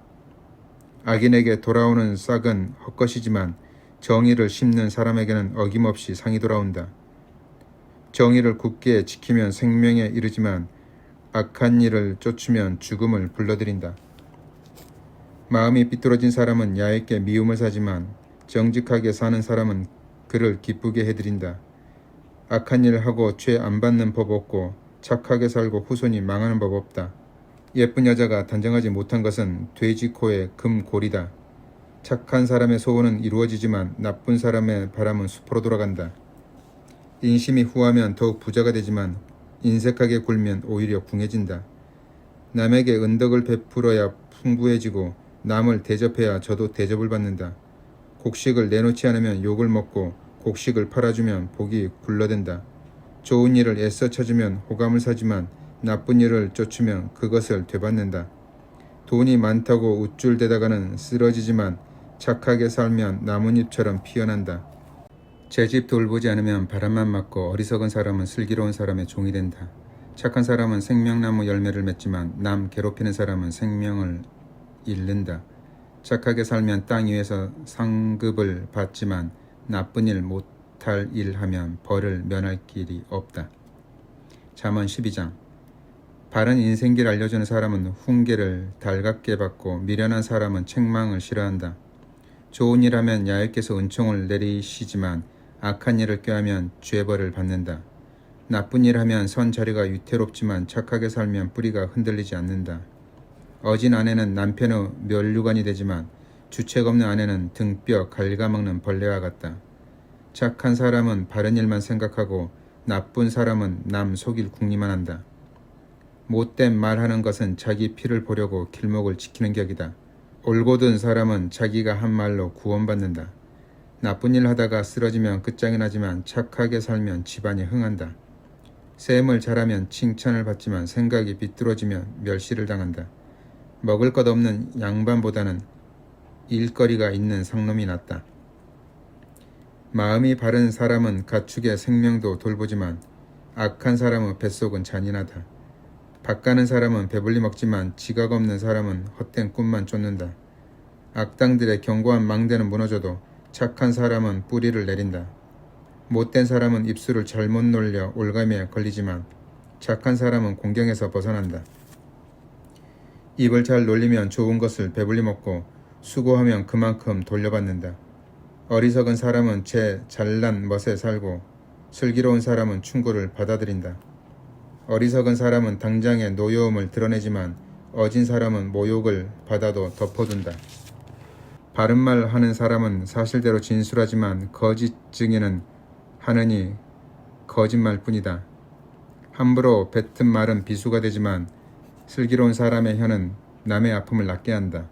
악인에게 돌아오는 싹은 헛것이지만 정의를 심는 사람에게는 어김없이 상이 돌아온다. 정의를 굳게 지키면 생명에 이르지만 악한 일을 쫓으면 죽음을 불러들인다. 마음이 삐뚤어진 사람은 야훼께 미움을 사지만 정직하게 사는 사람은 그를 기쁘게 해드린다. 악한 일을 하고 죄 안 받는 법 없고 착하게 살고 후손이 망하는 법 없다. 예쁜 여자가 단정하지 못한 것은 돼지 코의 금골이다. 착한 사람의 소원은 이루어지지만 나쁜 사람의 바람은 수포로 돌아간다. 인심이 후하면 더욱 부자가 되지만 인색하게 굴면 오히려 궁해진다. 남에게 은덕을 베풀어야 풍부해지고 남을 대접해야 저도 대접을 받는다. 곡식을 내놓지 않으면 욕을 먹고 곡식을 팔아주면 복이 굴러댄다. 좋은 일을 애써 찾으면 호감을 사지만 나쁜 일을 쫓으면 그것을 되받는다. 돈이 많다고 우쭐대다가는 쓰러지지만 착하게 살면 나뭇잎처럼 피어난다. 제 집 돌보지 않으면 바람만 맞고 어리석은 사람은 슬기로운 사람의 종이 된다. 착한 사람은 생명나무 열매를 맺지만 남 괴롭히는 사람은 생명을 잃는다. 착하게 살면 땅 위에서 상급을 받지만 나쁜 일 못할 일 하면 벌을 면할 길이 없다. 잠언 12장. 바른 인생길 알려주는 사람은 훈계를 달갑게 받고 미련한 사람은 책망을 싫어한다. 좋은 일 하면 야훼께서 은총을 내리시지만 악한 일을 꾀하면 죄벌을 받는다. 나쁜 일 하면 선 자리가 위태롭지만 착하게 살면 뿌리가 흔들리지 않는다. 어진 아내는 남편의 면류관이 되지만 주책 없는 아내는 등뼈 갉아먹는 벌레와 같다. 착한 사람은 바른 일만 생각하고 나쁜 사람은 남 속일 궁리만 한다. 못된 말하는 것은 자기 피를 보려고 길목을 지키는 격이다. 올곧은 사람은 자기가 한 말로 구원받는다. 나쁜 일 하다가 쓰러지면 끝장이 나지만 착하게 살면 집안이 흥한다. 셈을 잘하면 칭찬을 받지만 생각이 비뚤어지면 멸시를 당한다. 먹을 것 없는 양반보다는 일거리가 있는 상놈이 낫다. 마음이 바른 사람은 가축의 생명도 돌보지만 악한 사람의 뱃속은 잔인하다. 밥 가는 사람은 배불리 먹지만 지각 없는 사람은 헛된 꿈만 쫓는다. 악당들의 견고한 망대는 무너져도 착한 사람은 뿌리를 내린다. 못된 사람은 입술을 잘못 놀려 올가미에 걸리지만 착한 사람은 공경에서 벗어난다. 입을 잘 놀리면 좋은 것을 배불리 먹고 수고하면 그만큼 돌려받는다. 어리석은 사람은 제 잘난 멋에 살고 슬기로운 사람은 충고를 받아들인다. 어리석은 사람은 당장의 노여움을 드러내지만 어진 사람은 모욕을 받아도 덮어둔다. 바른 말 하는 사람은 사실대로 진술하지만 거짓 증인은 하느니 거짓말뿐이다. 함부로 뱉은 말은 비수가 되지만 슬기로운 사람의 혀는 남의 아픔을 낫게 한다.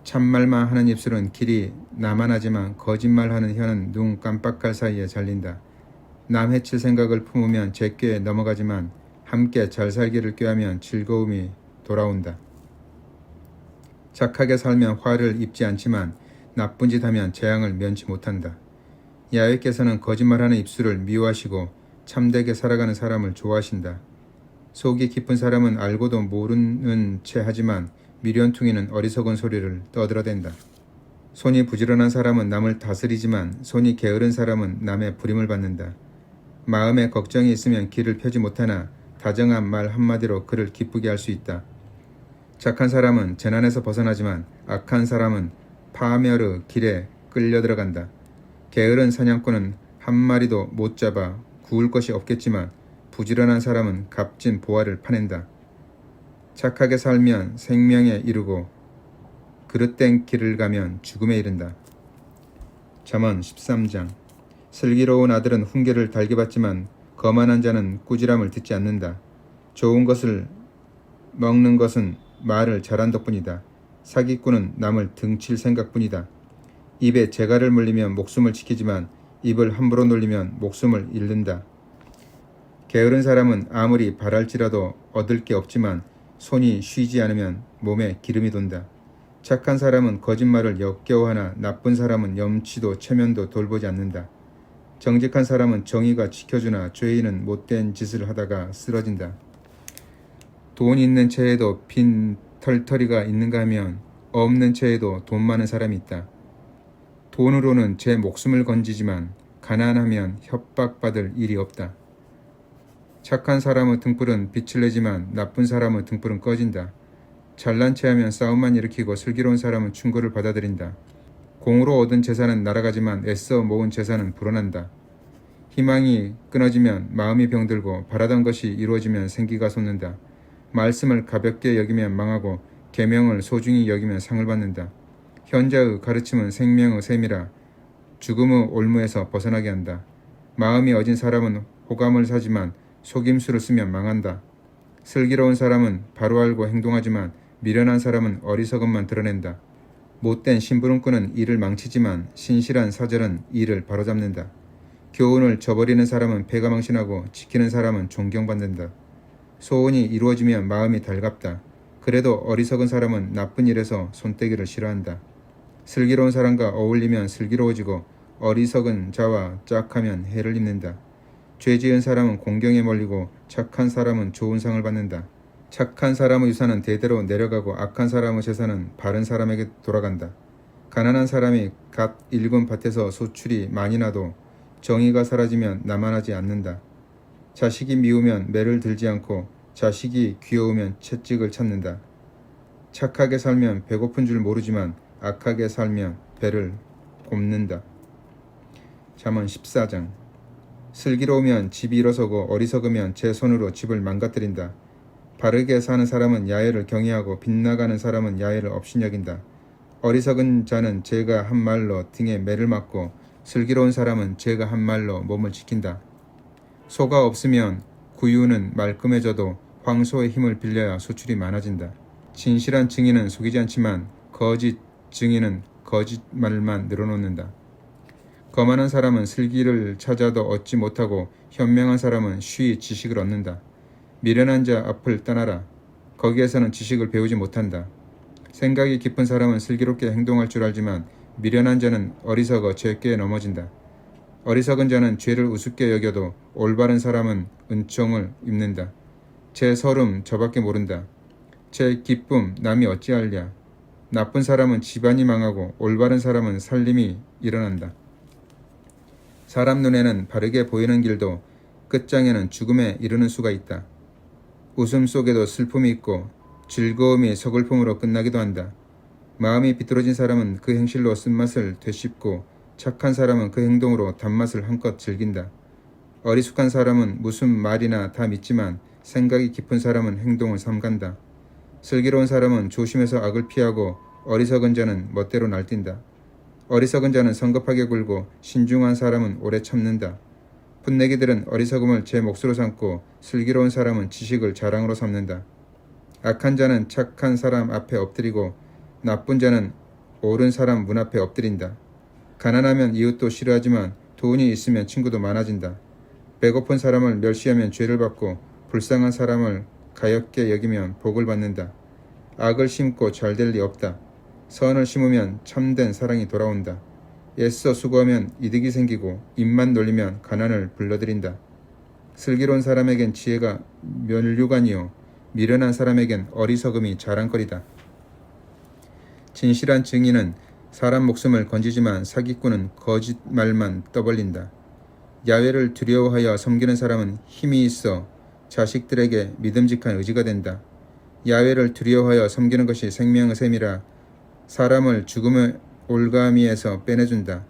참말만 하는 입술은 길이 나만하지만 거짓말하는 혀는 눈 깜빡할 사이에 잘린다. 남 해칠 생각을 품으면 제꾀에 넘어가지만 함께 잘 살기를 꾀하면 즐거움이 돌아온다. 착하게 살면 화를 입지 않지만 나쁜 짓 하면 재앙을 면치 못한다. 야훼께서는 거짓말하는 입술을 미워하시고 참되게 살아가는 사람을 좋아하신다. 속이 깊은 사람은 알고도 모르는 채 하지만 미련퉁이는 어리석은 소리를 떠들어댄다. 손이 부지런한 사람은 남을 다스리지만 손이 게으른 사람은 남의 부림을 받는다. 마음에 걱정이 있으면 길을 펴지 못하나 다정한 말 한마디로 그를 기쁘게 할 수 있다. 착한 사람은 재난에서 벗어나지만 악한 사람은 파멸의 길에 끌려 들어간다. 게으른 사냥꾼은 한 마리도 못 잡아 구울 것이 없겠지만 부지런한 사람은 값진 보화를 파낸다. 착하게 살면 생명에 이르고 그릇된 길을 가면 죽음에 이른다. 잠언 13장. 슬기로운 아들은 훈계를 달게 받지만 거만한 자는 꾸지람을 듣지 않는다. 좋은 것을 먹는 것은 말을 잘한 덕분이다. 사기꾼은 남을 등칠 생각뿐이다. 입에 재갈을 물리면 목숨을 지키지만 입을 함부로 놀리면 목숨을 잃는다. 게으른 사람은 아무리 바랄지라도 얻을 게 없지만 손이 쉬지 않으면 몸에 기름이 돈다. 착한 사람은 거짓말을 역겨워하나 나쁜 사람은 염치도 체면도 돌보지 않는다. 정직한 사람은 정의가 지켜주나 죄인은 못된 짓을 하다가 쓰러진다. 돈 있는 채에도 빈 털터리가 있는가 하면 없는 채에도 돈 많은 사람이 있다. 돈으로는 제 목숨을 건지지만 가난하면 협박받을 일이 없다. 착한 사람의 등불은 빛을 내지만 나쁜 사람의 등불은 꺼진다. 잘난 체하면 싸움만 일으키고 슬기로운 사람은 충고를 받아들인다. 공으로 얻은 재산은 날아가지만 애써 모은 재산은 불어난다. 희망이 끊어지면 마음이 병들고 바라던 것이 이루어지면 생기가 솟는다. 말씀을 가볍게 여기면 망하고 계명을 소중히 여기면 상을 받는다. 현자의 가르침은 생명의 셈이라 죽음의 올무에서 벗어나게 한다. 마음이 어진 사람은 호감을 사지만 속임수를 쓰면 망한다. 슬기로운 사람은 바로 알고 행동하지만 미련한 사람은 어리석음만 드러낸다. 못된 심부름꾼은 일을 망치지만 신실한 사절은 일을 바로잡는다. 교훈을 저버리는 사람은 패가 망신하고 지키는 사람은 존경받는다. 소원이 이루어지면 마음이 달갑다. 그래도 어리석은 사람은 나쁜 일에서 손떼기를 싫어한다. 슬기로운 사람과 어울리면 슬기로워지고 어리석은 자와 짝하면 해를 입는다. 죄 지은 사람은 공경에 몰리고 착한 사람은 좋은 상을 받는다. 착한 사람의 유산은 대대로 내려가고 악한 사람의 재산은 바른 사람에게 돌아간다. 가난한 사람이 갓 일군 밭에서 소출이 많이 나도 정의가 사라지면 나만하지 않는다. 자식이 미우면 매를 들지 않고 자식이 귀여우면 채찍을 찾는다. 착하게 살면 배고픈 줄 모르지만 악하게 살면 배를 곱는다. 잠언 14장. 슬기로우면 집이 일어서고 어리석으면 제 손으로 집을 망가뜨린다. 바르게 사는 사람은 야훼를 경외하고 빗나가는 사람은 야훼를 업신여긴다. 어리석은 자는 제가 한 말로 등에 매를 맞고 슬기로운 사람은 제가 한 말로 몸을 지킨다. 소가 없으면 구유는 말끔해져도 황소의 힘을 빌려야 소출이 많아진다. 진실한 증인은 속이지 않지만 거짓 증인은 거짓말만 늘어놓는다. 거만한 사람은 슬기를 찾아도 얻지 못하고 현명한 사람은 쉬이 지식을 얻는다. 미련한 자 앞을 떠나라. 거기에서는 지식을 배우지 못한다. 생각이 깊은 사람은 슬기롭게 행동할 줄 알지만 미련한 자는 어리석어 죄꾀에 넘어진다. 어리석은 자는 죄를 우습게 여겨도 올바른 사람은 은총을 입는다. 제 설움 저밖에 모른다. 제 기쁨 남이 어찌알랴. 나쁜 사람은 집안이 망하고 올바른 사람은 살림이 일어난다. 사람 눈에는 바르게 보이는 길도 끝장에는 죽음에 이르는 수가 있다. 웃음 속에도 슬픔이 있고 즐거움이 서글픔으로 끝나기도 한다. 마음이 비뚤어진 사람은 그 행실로 쓴맛을 되씹고 착한 사람은 그 행동으로 단맛을 한껏 즐긴다. 어리숙한 사람은 무슨 말이나 다 믿지만 생각이 깊은 사람은 행동을 삼간다. 슬기로운 사람은 조심해서 악을 피하고 어리석은 자는 멋대로 날뛴다. 어리석은 자는 성급하게 굴고 신중한 사람은 오래 참는다. 풋내기들은 어리석음을 제 몫으로 삼고 슬기로운 사람은 지식을 자랑으로 삼는다. 악한 자는 착한 사람 앞에 엎드리고 나쁜 자는 옳은 사람 문 앞에 엎드린다. 가난하면 이웃도 싫어하지만 돈이 있으면 친구도 많아진다. 배고픈 사람을 멸시하면 죄를 받고 불쌍한 사람을 가엾게 여기면 복을 받는다. 악을 심고 잘 될 리 없다. 선을 심으면 참된 사랑이 돌아온다. 애써 수고하면 이득이 생기고 입만 놀리면 가난을 불러들인다. 슬기로운 사람에겐 지혜가 면류관이요 미련한 사람에겐 어리석음이 자랑거리다. 진실한 증인은 사람 목숨을 건지지만 사기꾼은 거짓말만 떠벌린다. 야훼를 두려워하여 섬기는 사람은 힘이 있어 자식들에게 믿음직한 의지가 된다. 야훼를 두려워하여 섬기는 것이 생명의 셈이라 사람을 죽음의 올가미에서 빼내준다.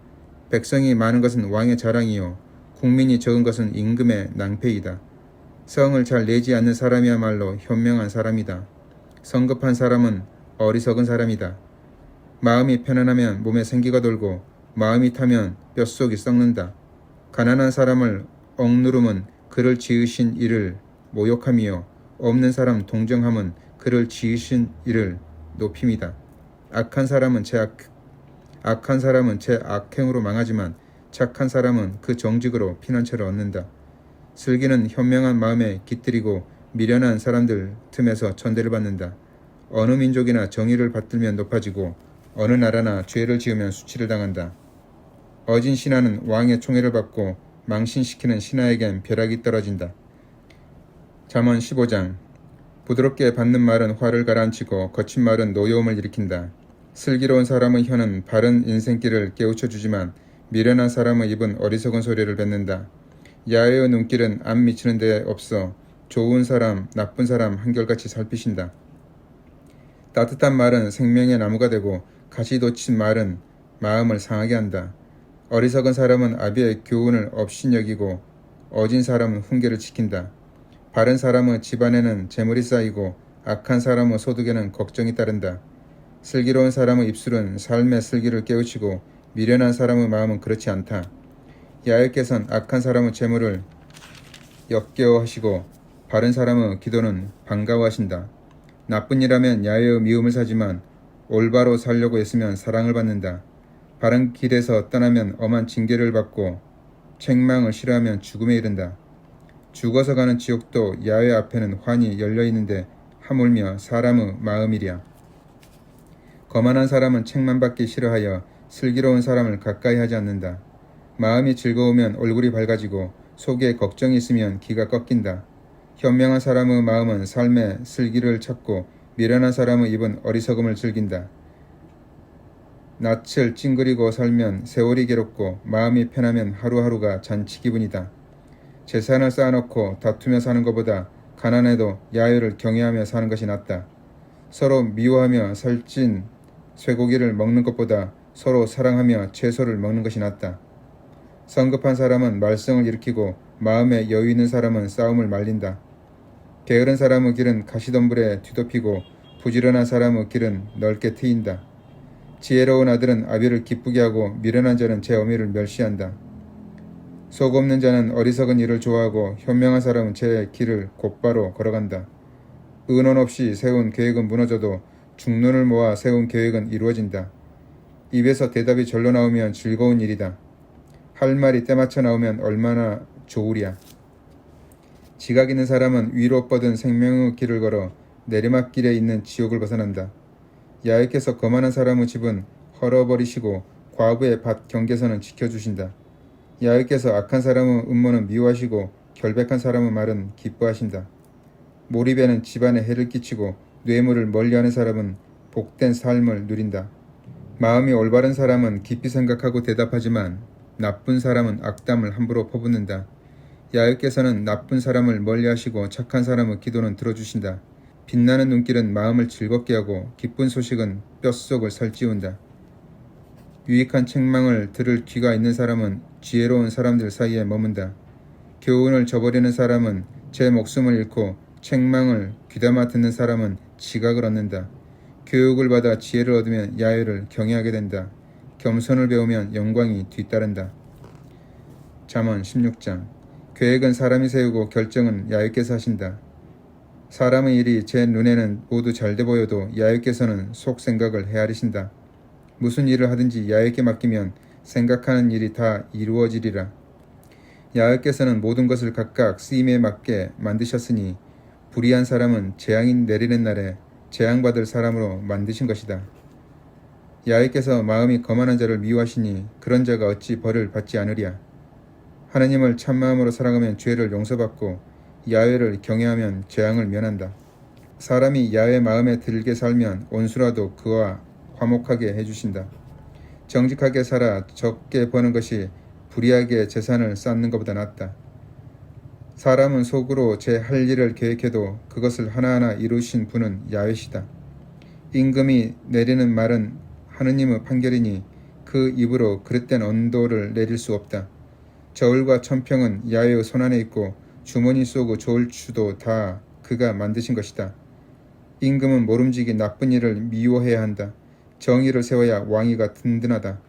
백성이 많은 것은 왕의 자랑이요 국민이 적은 것은 임금의 낭패이다. 성을 잘 내지 않는 사람이야말로 현명한 사람이다. 성급한 사람은 어리석은 사람이다. 마음이 편안하면 몸에 생기가 돌고 마음이 타면 뼛속이 썩는다. 가난한 사람을 억누름은 그를 지으신 이를 모욕함이요 없는 사람 동정함은 그를 지으신 이를 높임이다. 악한 사람은 제 악행으로 망하지만 착한 사람은 그 정직으로 피난처를 얻는다. 슬기는 현명한 마음에 깃들이고 미련한 사람들 틈에서 천대를 받는다. 어느 민족이나 정의를 받들면 높아지고 어느 나라나 죄를 지으면 수치를 당한다. 어진 신하는 왕의 총애를 받고 망신시키는 신하에겐 벼락이 떨어진다. 잠언 15장. 부드럽게 받는 말은 화를 가라앉히고 거친 말은 노여움을 일으킨다. 슬기로운 사람의 혀는 바른 인생길을 깨우쳐주지만 미련한 사람의 입은 어리석은 소리를 뱉는다. 야훼의 눈길은 안 미치는 데 없어 좋은 사람, 나쁜 사람 한결같이 살피신다. 따뜻한 말은 생명의 나무가 되고 가시 돋친 말은 마음을 상하게 한다. 어리석은 사람은 아비의 교훈을 업신여기고 어진 사람은 훈계를 지킨다. 바른 사람의 집안에는 재물이 쌓이고 악한 사람의 소득에는 걱정이 따른다. 슬기로운 사람의 입술은 삶의 슬기를 깨우치고 미련한 사람의 마음은 그렇지 않다. 야훼께서는 악한 사람의 재물을 역겨워하시고 바른 사람의 기도는 반가워하신다. 나쁜 일하면 야훼의 미움을 사지만 올바로 살려고 애쓰면 사랑을 받는다. 바른 길에서 떠나면 엄한 징계를 받고 책망을 싫어하면 죽음에 이른다. 죽어서 가는 지옥도 야훼 앞에는 환히 열려있는데 하물며 사람의 마음이랴. 거만한 사람은 책망받기 싫어하여 슬기로운 사람을 가까이 하지 않는다. 마음이 즐거우면 얼굴이 밝아지고 속에 걱정이 있으면 기가 꺾인다. 현명한 사람의 마음은 삶의 슬기를 찾고 미련한 사람의 입은 어리석음을 즐긴다. 낯을 찡그리고 살면 세월이 괴롭고 마음이 편하면 하루하루가 잔치 기분이다. 재산을 쌓아놓고 다투며 사는 것보다 가난해도 야훼를 경외하며 사는 것이 낫다. 서로 미워하며 살찐 쇠고기를 먹는 것보다 서로 사랑하며 채소를 먹는 것이 낫다. 성급한 사람은 말썽을 일으키고 마음에 여유 있는 사람은 싸움을 말린다. 게으른 사람의 길은 가시덤불에 뒤덮이고 부지런한 사람의 길은 넓게 트인다. 지혜로운 아들은 아비를 기쁘게 하고 미련한 자는 제 어미를 멸시한다. 속 없는 자는 어리석은 일을 좋아하고 현명한 사람은 제 길을 곧바로 걸어간다. 의논 없이 세운 계획은 무너져도 중론을 모아 세운 계획은 이루어진다. 입에서 대답이 절로 나오면 즐거운 일이다. 할 말이 때맞춰 나오면 얼마나 좋으랴. 지각 있는 사람은 위로 뻗은 생명의 길을 걸어 내리막길에 있는 지옥을 벗어난다. 야훼께서 거만한 사람의 집은 헐어버리시고 과부의 밭 경계선은 지켜주신다. 야훼께서 악한 사람의 음모는 미워하시고 결백한 사람의 말은 기뻐하신다. 몰입에는 집안에 해를 끼치고 뇌물을 멀리하는 사람은 복된 삶을 누린다. 마음이 올바른 사람은 깊이 생각하고 대답하지만 나쁜 사람은 악담을 함부로 퍼붓는다. 야훼께서는 나쁜 사람을 멀리하시고 착한 사람의 기도는 들어주신다. 빛나는 눈길은 마음을 즐겁게 하고 기쁜 소식은 뼛속을 살찌운다. 유익한 책망을 들을 귀가 있는 사람은 지혜로운 사람들 사이에 머문다. 교훈을 저버리는 사람은 제 목숨을 잃고 책망을 귀담아 듣는 사람은 지각을 얻는다. 교육을 받아 지혜를 얻으면 야훼를 경외하게 된다. 겸손을 배우면 영광이 뒤따른다. 잠언 16장. 계획은 사람이 세우고 결정은 야훼께서 하신다. 사람의 일이 제 눈에는 모두 잘돼 보여도 야훼께서는 속 생각을 헤아리신다. 무슨 일을 하든지 야훼께 맡기면 생각하는 일이 다 이루어지리라. 야훼께서는 모든 것을 각각 쓰임에 맞게 만드셨으니 불의한 사람은 재앙이 내리는 날에 재앙받을 사람으로 만드신 것이다. 야훼께서 마음이 거만한 자를 미워하시니 그런 자가 어찌 벌을 받지 않으랴. 하느님을 참마음으로 사랑하면 죄를 용서받고 야훼를 경외하면 재앙을 면한다. 사람이 야훼 마음에 들게 살면 온수라도 그와 화목하게 해주신다. 정직하게 살아 적게 버는 것이 불의하게 재산을 쌓는 것보다 낫다. 사람은 속으로 제 할 일을 계획해도 그것을 하나하나 이루신 분은 야훼시다. 임금이 내리는 말은 하느님의 판결이니 그 입으로 그릇된 언도를 내릴 수 없다. 저울과 천평은 야훼의 손안에 있고 주머니 쏘고 저울추도 다 그가 만드신 것이다. 임금은 모름지기 나쁜 일을 미워해야 한다. 정의를 세워야 왕위가 든든하다.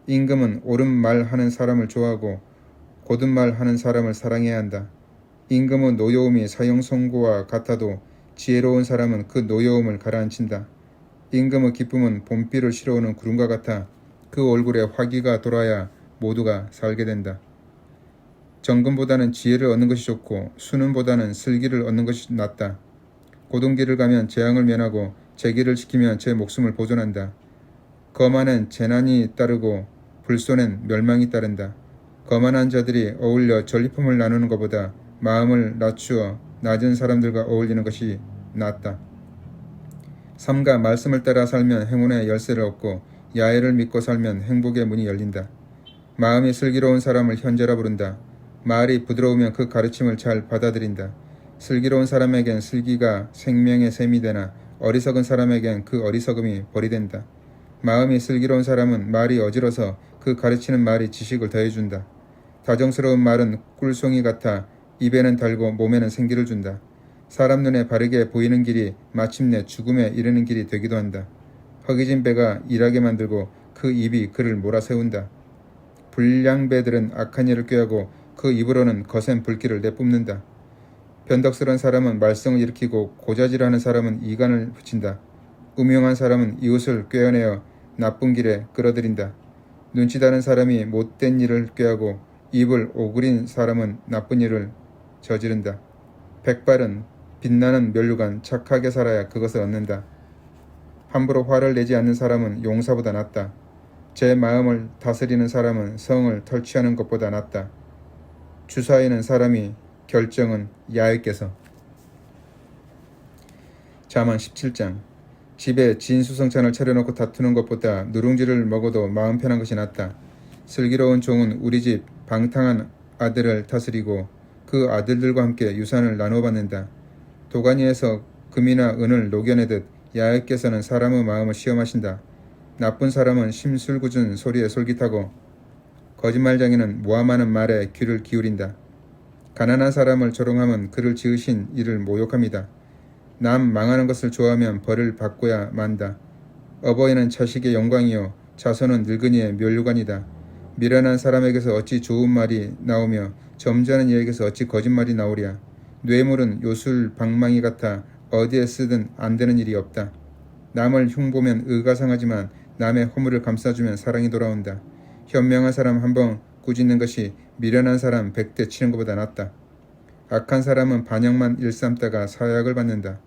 임금은 옳은 말 하는 사람을 좋아하고 곧은 말 하는 사람을 사랑해야 한다. 임금의 노여움이 사형선고와 같아도 지혜로운 사람은 그 노여움을 가라앉힌다. 임금의 기쁨은 봄비를 실어오는 구름과 같아 그 얼굴에 화기가 돌아야 모두가 살게 된다. 정금보다는 지혜를 얻는 것이 좋고 순은보다는 슬기를 얻는 것이 낫다. 고든 길을 가면 재앙을 면하고 제 길을 지키면 제 목숨을 보존한다. 거만엔 재난이 따르고 불손엔 멸망이 따른다. 거만한 자들이 어울려 전리품을 나누는 것보다 마음을 낮추어 낮은 사람들과 어울리는 것이 낫다. 삼가 말씀을 따라 살면 행운의 열쇠를 얻고 야훼를 믿고 살면 행복의 문이 열린다. 마음이 슬기로운 사람을 현자라 부른다. 말이 부드러우면 그 가르침을 잘 받아들인다. 슬기로운 사람에겐 슬기가 생명의 샘이 되나 어리석은 사람에겐 그 어리석음이 벌이 된다. 마음이 슬기로운 사람은 말이 어지러서 그 가르치는 말이 지식을 더해준다. 다정스러운 말은 꿀송이 같아 입에는 달고 몸에는 생기를 준다. 사람 눈에 바르게 보이는 길이 마침내 죽음에 이르는 길이 되기도 한다. 허기진 배가 일하게 만들고 그 입이 그를 몰아세운다. 불량배들은 악한 일을 꾀하고 그 입으로는 거센 불길을 내뿜는다. 변덕스러운 사람은 말썽을 일으키고 고자질하는 사람은 이간을 붙인다. 음흉한 사람은 이웃을 꾀어내어 나쁜 길에 끌어들인다. 눈치 다른 사람이 못된 일을 꾀하고 입을 오그린 사람은 나쁜 일을 저지른다. 백발은 빛나는 면류관 착하게 살아야 그것을 얻는다. 함부로 화를 내지 않는 사람은 용사보다 낫다. 제 마음을 다스리는 사람은 성을 털취하는 것보다 낫다. 주사에는 사람이 결정은 야훼께서. 잠언 17장. 집에 진수성찬을 차려놓고 다투는 것보다 누룽지를 먹어도 마음 편한 것이 낫다. 슬기로운 종은 우리 집 방탕한 아들을 다스리고 그 아들들과 함께 유산을 나누어 받는다. 도가니에서 금이나 은을 녹여내듯 야훼께서는 사람의 마음을 시험하신다. 나쁜 사람은 심술궂은 소리에 솔깃하고 거짓말쟁이는 모함하는 말에 귀를 기울인다. 가난한 사람을 조롱하면 그를 지으신 이를 모욕합니다. 남 망하는 것을 좋아하면 벌을 받고야 만다. 어버이는 자식의 영광이요 자손은 늙은이의 면류관이다. 미련한 사람에게서 어찌 좋은 말이 나오며 점잖은 이에게서 어찌 거짓말이 나오랴. 뇌물은 요술 방망이 같아 어디에 쓰든 안 되는 일이 없다. 남을 흉보면 의가 상하지만 남의 허물을 감싸주면 사랑이 돌아온다. 현명한 사람 한 번 꾸짖는 것이 미련한 사람 100대 치는 것보다 낫다. 악한 사람은 반역만 일삼다가 사약을 받는다.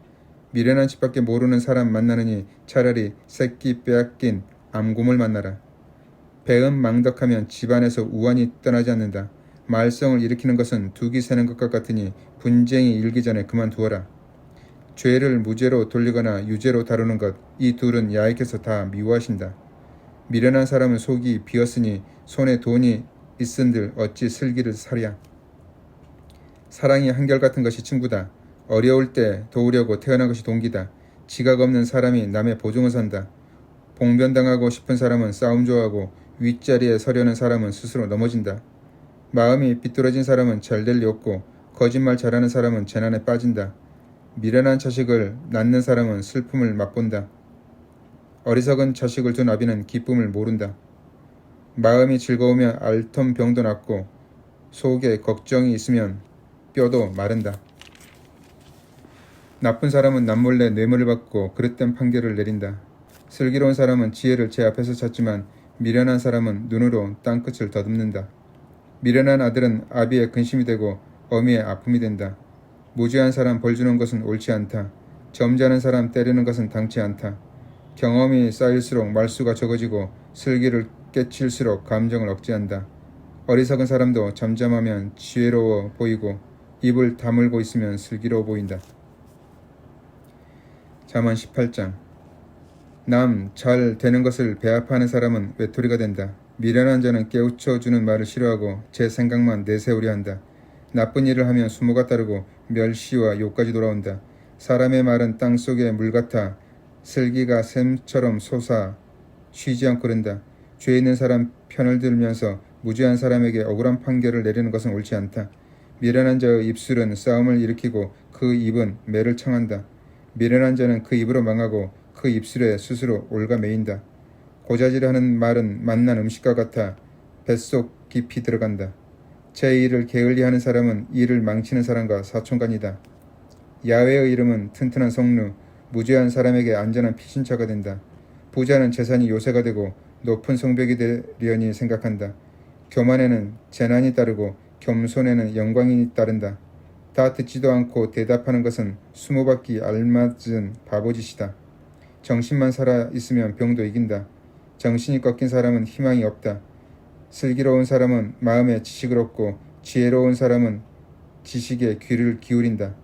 미련한 짓밖에 모르는 사람 만나느니 차라리 새끼 빼앗긴 암곰을 만나라. 배은 망덕하면 집안에서 우환이 떠나지 않는다. 말썽을 일으키는 것은 둑이 새는 것과 같으니 분쟁이 일기 전에 그만두어라. 죄를 무죄로 돌리거나 유죄로 다루는 것, 이 둘은 야훼께서 다 미워하신다. 미련한 사람은 속이 비었으니 손에 돈이 있은들 어찌 슬기를 사랴. 사랑이 한결같은 것이 친구다. 어려울 때 도우려고 태어난 것이 동기다. 지각 없는 사람이 남의 보증을 산다. 봉변당하고 싶은 사람은 싸움 좋아하고 윗자리에 서려는 사람은 스스로 넘어진다. 마음이 비뚤어진 사람은 잘될 리 없고 거짓말 잘하는 사람은 재난에 빠진다. 미련한 자식을 낳는 사람은 슬픔을 맛본다. 어리석은 자식을 둔 아비는 기쁨을 모른다. 마음이 즐거우면 앓던 병도 낫고 속에 걱정이 있으면 뼈도 마른다. 나쁜 사람은 남몰래 뇌물을 받고 그릇된 판결을 내린다. 슬기로운 사람은 지혜를 제 앞에서 찾지만 미련한 사람은 눈으로 땅끝을 더듬는다. 미련한 아들은 아비의 근심이 되고 어미의 아픔이 된다. 무지한 사람 벌주는 것은 옳지 않다. 점잖은 사람 때리는 것은 당치 않다. 경험이 쌓일수록 말수가 적어지고 슬기를 깨칠수록 감정을 억제한다. 어리석은 사람도 잠잠하면 지혜로워 보이고 입을 다물고 있으면 슬기로워 보인다. 잠언 18장. 남 잘 되는 것을 배합하는 사람은 외톨이가 된다. 미련한 자는 깨우쳐주는 말을 싫어하고 제 생각만 내세우려 한다. 나쁜 일을 하면 수모가 따르고 멸시와 욕까지 돌아온다. 사람의 말은 땅속의 물 같아 슬기가 샘처럼 솟아 쉬지 않고 흐른다. 죄 있는 사람 편을 들면서 무죄한 사람에게 억울한 판결을 내리는 것은 옳지 않다. 미련한 자의 입술은 싸움을 일으키고 그 입은 매를 청한다. 미련한 자는 그 입으로 망하고 그 입술에 스스로 올가매인다. 고자질하는 말은 맛난 음식과 같아 뱃속 깊이 들어간다. 제 일을 게을리하는 사람은 일을 망치는 사람과 사촌간이다. 야훼의 이름은 튼튼한 성루, 무죄한 사람에게 안전한 피신처가 된다. 부자는 재산이 요새가 되고 높은 성벽이 되려니 생각한다. 교만에는 재난이 따르고 겸손에는 영광이 따른다. 다 듣지도 않고 대답하는 것은 수모받기 알맞은 바보짓이다. 정신만 살아 있으면 병도 이긴다. 정신이 꺾인 사람은 희망이 없다. 슬기로운 사람은 마음에 지식을 얻고 지혜로운 사람은 지식에 귀를 기울인다.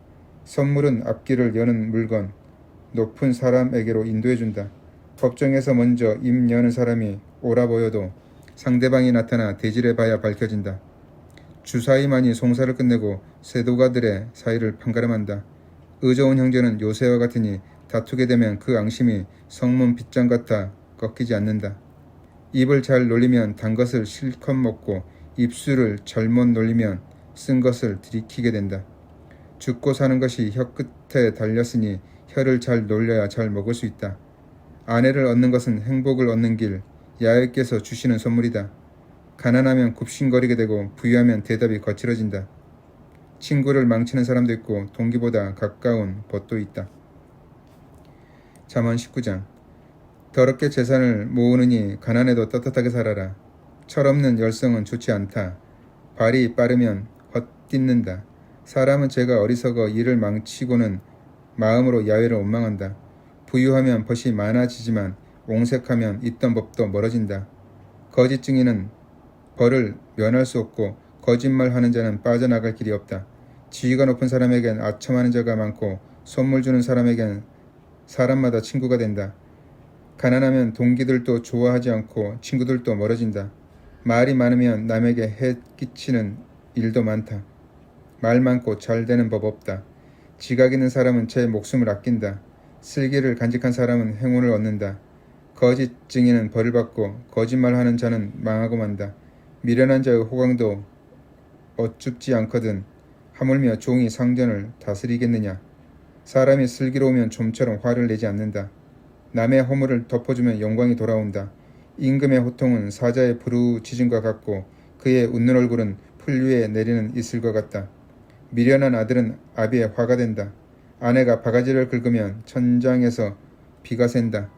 선물은 앞길을 여는 물건, 높은 사람에게로 인도해준다. 법정에서 먼저 입 여는 사람이 옳아 보여도 상대방이 나타나 대질해봐야 밝혀진다. 주사위만이 송사를 끝내고 세도가들의 사이를 판가름한다. 의좋은 형제는 요새와 같으니 다투게 되면 그 앙심이 성문 빗장 같아 꺾이지 않는다. 입을 잘 놀리면 단 것을 실컷 먹고 입술을 잘못 놀리면 쓴 것을 들이키게 된다. 죽고 사는 것이 혀 끝에 달렸으니 혀를 잘 놀려야 잘 먹을 수 있다. 아내를 얻는 것은 행복을 얻는 길, 야훼께서 주시는 선물이다. 가난하면 굽신거리게 되고 부유하면 대답이 거칠어진다. 친구를 망치는 사람도 있고 동기보다 가까운 벗도 있다. 잠언 19장. 더럽게 재산을 모으느니 가난해도 떳떳하게 살아라. 철없는 열성은 좋지 않다. 발이 빠르면 헛딛는다. 사람은 죄가 어리석어 일을 망치고는 마음으로 야훼를 원망한다. 부유하면 벗이 많아지지만 옹색하면 있던 법도 멀어진다. 거짓 증인은 벌을 면할 수 없고 거짓말하는 자는 빠져나갈 길이 없다. 지위가 높은 사람에겐 아첨하는 자가 많고 선물 주는 사람에겐 사람마다 친구가 된다. 가난하면 동기들도 좋아하지 않고 친구들도 멀어진다. 말이 많으면 남에게 해 끼치는 일도 많다. 말 많고 잘 되는 법 없다. 지각 있는 사람은 제 목숨을 아낀다. 슬기를 간직한 사람은 행운을 얻는다. 거짓 증인은 벌을 받고 거짓말하는 자는 망하고 만다. 미련한 자의 호강도 어춥지 않거든 하물며 종이 상전을 다스리겠느냐. 사람이 슬기로우면 좀처럼 화를 내지 않는다. 남의 허물을 덮어주면 영광이 돌아온다. 임금의 호통은 사자의 부르짖음과 같고 그의 웃는 얼굴은 풀 위에 내리는 이슬과 같다. 미련한 아들은 아비의 화가 된다. 아내가 바가지를 긁으면 천장에서 비가 샌다.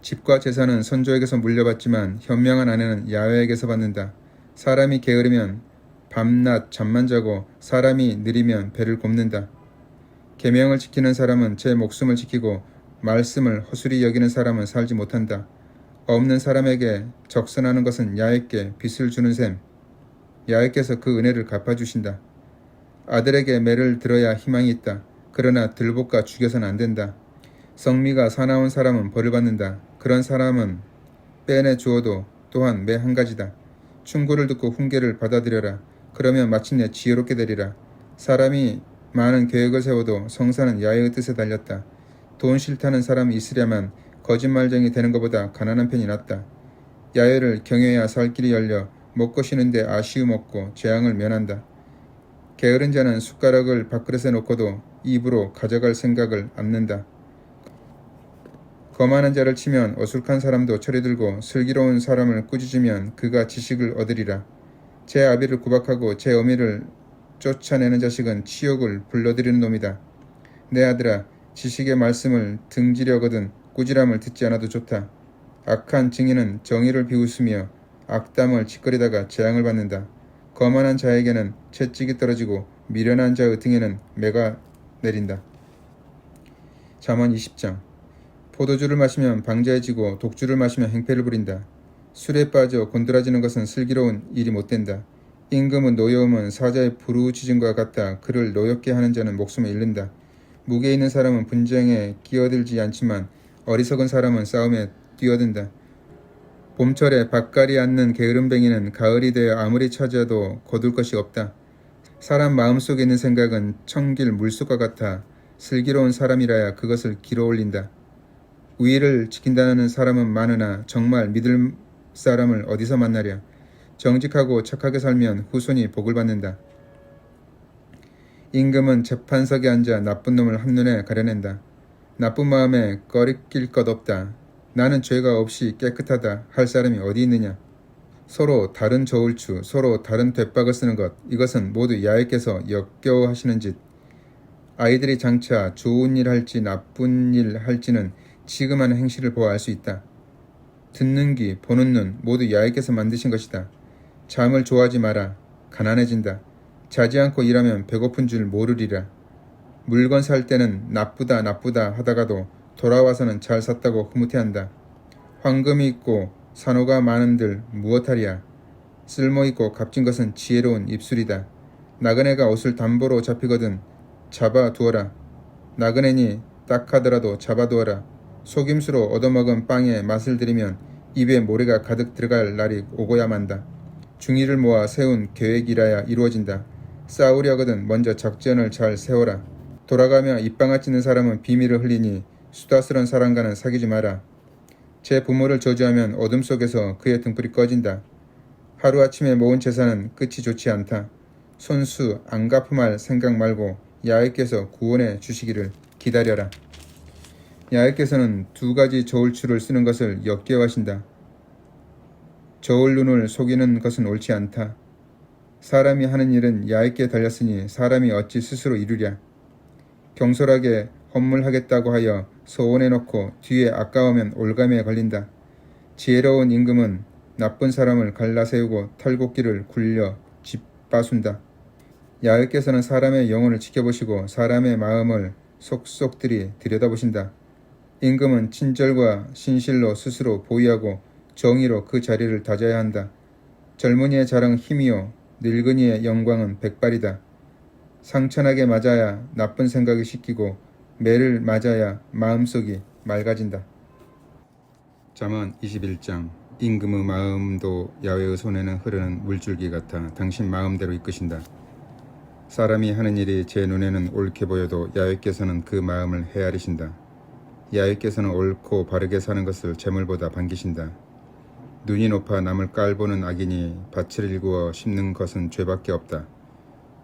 집과 재산은 선조에게서 물려받지만 현명한 아내는 야훼에게서 받는다. 사람이 게으르면 밤낮 잠만 자고 사람이 느리면 배를 곱는다. 계명을 지키는 사람은 제 목숨을 지키고 말씀을 허술히 여기는 사람은 살지 못한다. 없는 사람에게 적선하는 것은 야훼께 빚을 주는 셈. 야훼께서 그 은혜를 갚아주신다. 아들에게 매를 들어야 희망이 있다. 그러나 들볶아 죽여서는 안 된다. 성미가 사나운 사람은 벌을 받는다. 그런 사람은 빼내 주어도 또한 매 한 가지다. 충고를 듣고 훈계를 받아들여라. 그러면 마침내 지혜롭게 되리라. 사람이 많은 계획을 세워도 성사는 야훼의 뜻에 달렸다. 돈 싫다는 사람이 있으려면 거짓말쟁이 되는 것보다 가난한 편이 낫다. 야훼를 경외해야 살 길이 열려 먹고 쉬는데 아쉬움 없고 재앙을 면한다. 게으른 자는 숟가락을 밥그릇에 놓고도 입으로 가져갈 생각을 않는다. 거만한 자를 치면 어술한 사람도 철이 들고 슬기로운 사람을 꾸짖으면 그가 지식을 얻으리라. 제 아비를 구박하고 제 어미를 쫓아내는 자식은 치욕을 불러들이는 놈이다. 내 아들아, 지식의 말씀을 등지려거든 꾸지람을 듣지 않아도 좋다. 악한 증인은 정의를 비웃으며 악담을 짓거리다가 재앙을 받는다. 거만한 자에게는 채찍이 떨어지고 미련한 자의 등에는 매가 내린다. 잠언 20장. 포도주를 마시면 방자해지고 독주를 마시면 행패를 부린다. 술에 빠져 곤드라지는 것은 슬기로운 일이 못된다. 임금은 노여움은 사자의 부르짖음과 같다. 그를 노엽게 하는 자는 목숨을 잃는다. 무게 있는 사람은 분쟁에 끼어들지 않지만 어리석은 사람은 싸움에 뛰어든다. 봄철에 밭갈이 않는 게으름뱅이는 가을이 되어 아무리 찾아도 거둘 것이 없다. 사람 마음속에 있는 생각은 청길 물속과 같아 슬기로운 사람이라야 그것을 길어올린다. 우위를 지킨다는 사람은 많으나 정말 믿을 사람을 어디서 만나랴. 정직하고 착하게 살면 후손이 복을 받는다. 임금은 재판석에 앉아 나쁜 놈을 한눈에 가려낸다. 나쁜 마음에 꺼리낄 것 없다. 나는 죄가 없이 깨끗하다 할 사람이 어디 있느냐. 서로 다른 저울추, 서로 다른 대박을 쓰는 것, 이것은 모두 야훼께서 역겨워하시는 짓. 아이들이 장차 좋은 일 할지 나쁜 일 할지는 지금 하는 행실을 보아 알 수 있다. 듣는 귀, 보는 눈 모두 야훼께서 만드신 것이다. 잠을 좋아하지 마라. 가난해진다. 자지 않고 일하면 배고픈 줄 모르리라. 물건 살 때는 나쁘다 하다가도 돌아와서는 잘 샀다고 흐뭇해한다. 황금이 있고 산호가 많은들 무엇하리야. 쓸모있고 값진 것은 지혜로운 입술이다. 나그네가 옷을 담보로 잡히거든 잡아두어라. 나그네니 딱하더라도 잡아두어라. 속임수로 얻어먹은 빵에 맛을 들이면 입에 모래가 가득 들어갈 날이 오고야 만다. 중의를 모아 세운 계획이라야 이루어진다. 싸우려거든 먼저 작전을 잘 세워라. 돌아가며 입방아 찌는 사람은 비밀을 흘리니 수다스런 사람과는 사귀지 마라. 제 부모를 저주하면 어둠 속에서 그의 등불이 꺼진다. 하루아침에 모은 재산은 끝이 좋지 않다. 손수 안 갚음할 생각 말고 야훼께서 구원해 주시기를 기다려라. 야훼께서는 두 가지 저울추를 쓰는 것을 역겨워하신다. 저울눈을 속이는 것은 옳지 않다. 사람이 하는 일은 야훼께 달렸으니 사람이 어찌 스스로 이루랴. 경솔하게 헌물하겠다고 하여 소원해놓고 뒤에 아까우면 올감에 걸린다. 지혜로운 임금은 나쁜 사람을 갈라세우고 탈곡기를 굴려 짓바순다. 야훼께서는 사람의 영혼을 지켜보시고 사람의 마음을 속속들이 들여다보신다. 임금은 친절과 신실로 스스로 보위하고 정의로 그 자리를 다져야 한다. 젊은이의 자랑은 힘이요 늙은이의 영광은 백발이다. 상천하게 맞아야 나쁜 생각이 식히고 매를 맞아야 마음속이 맑아진다. 잠언 21장. 임금의 마음도 야훼의 손에는 흐르는 물줄기 같아 당신 마음대로 이끄신다. 사람이 하는 일이 제 눈에는 옳게 보여도 야훼께서는 그 마음을 헤아리신다. 야훼께서는 옳고 바르게 사는 것을 재물보다 반기신다. 눈이 높아 남을 깔보는 악인이 밭을 일구어 심는 것은 죄밖에 없다.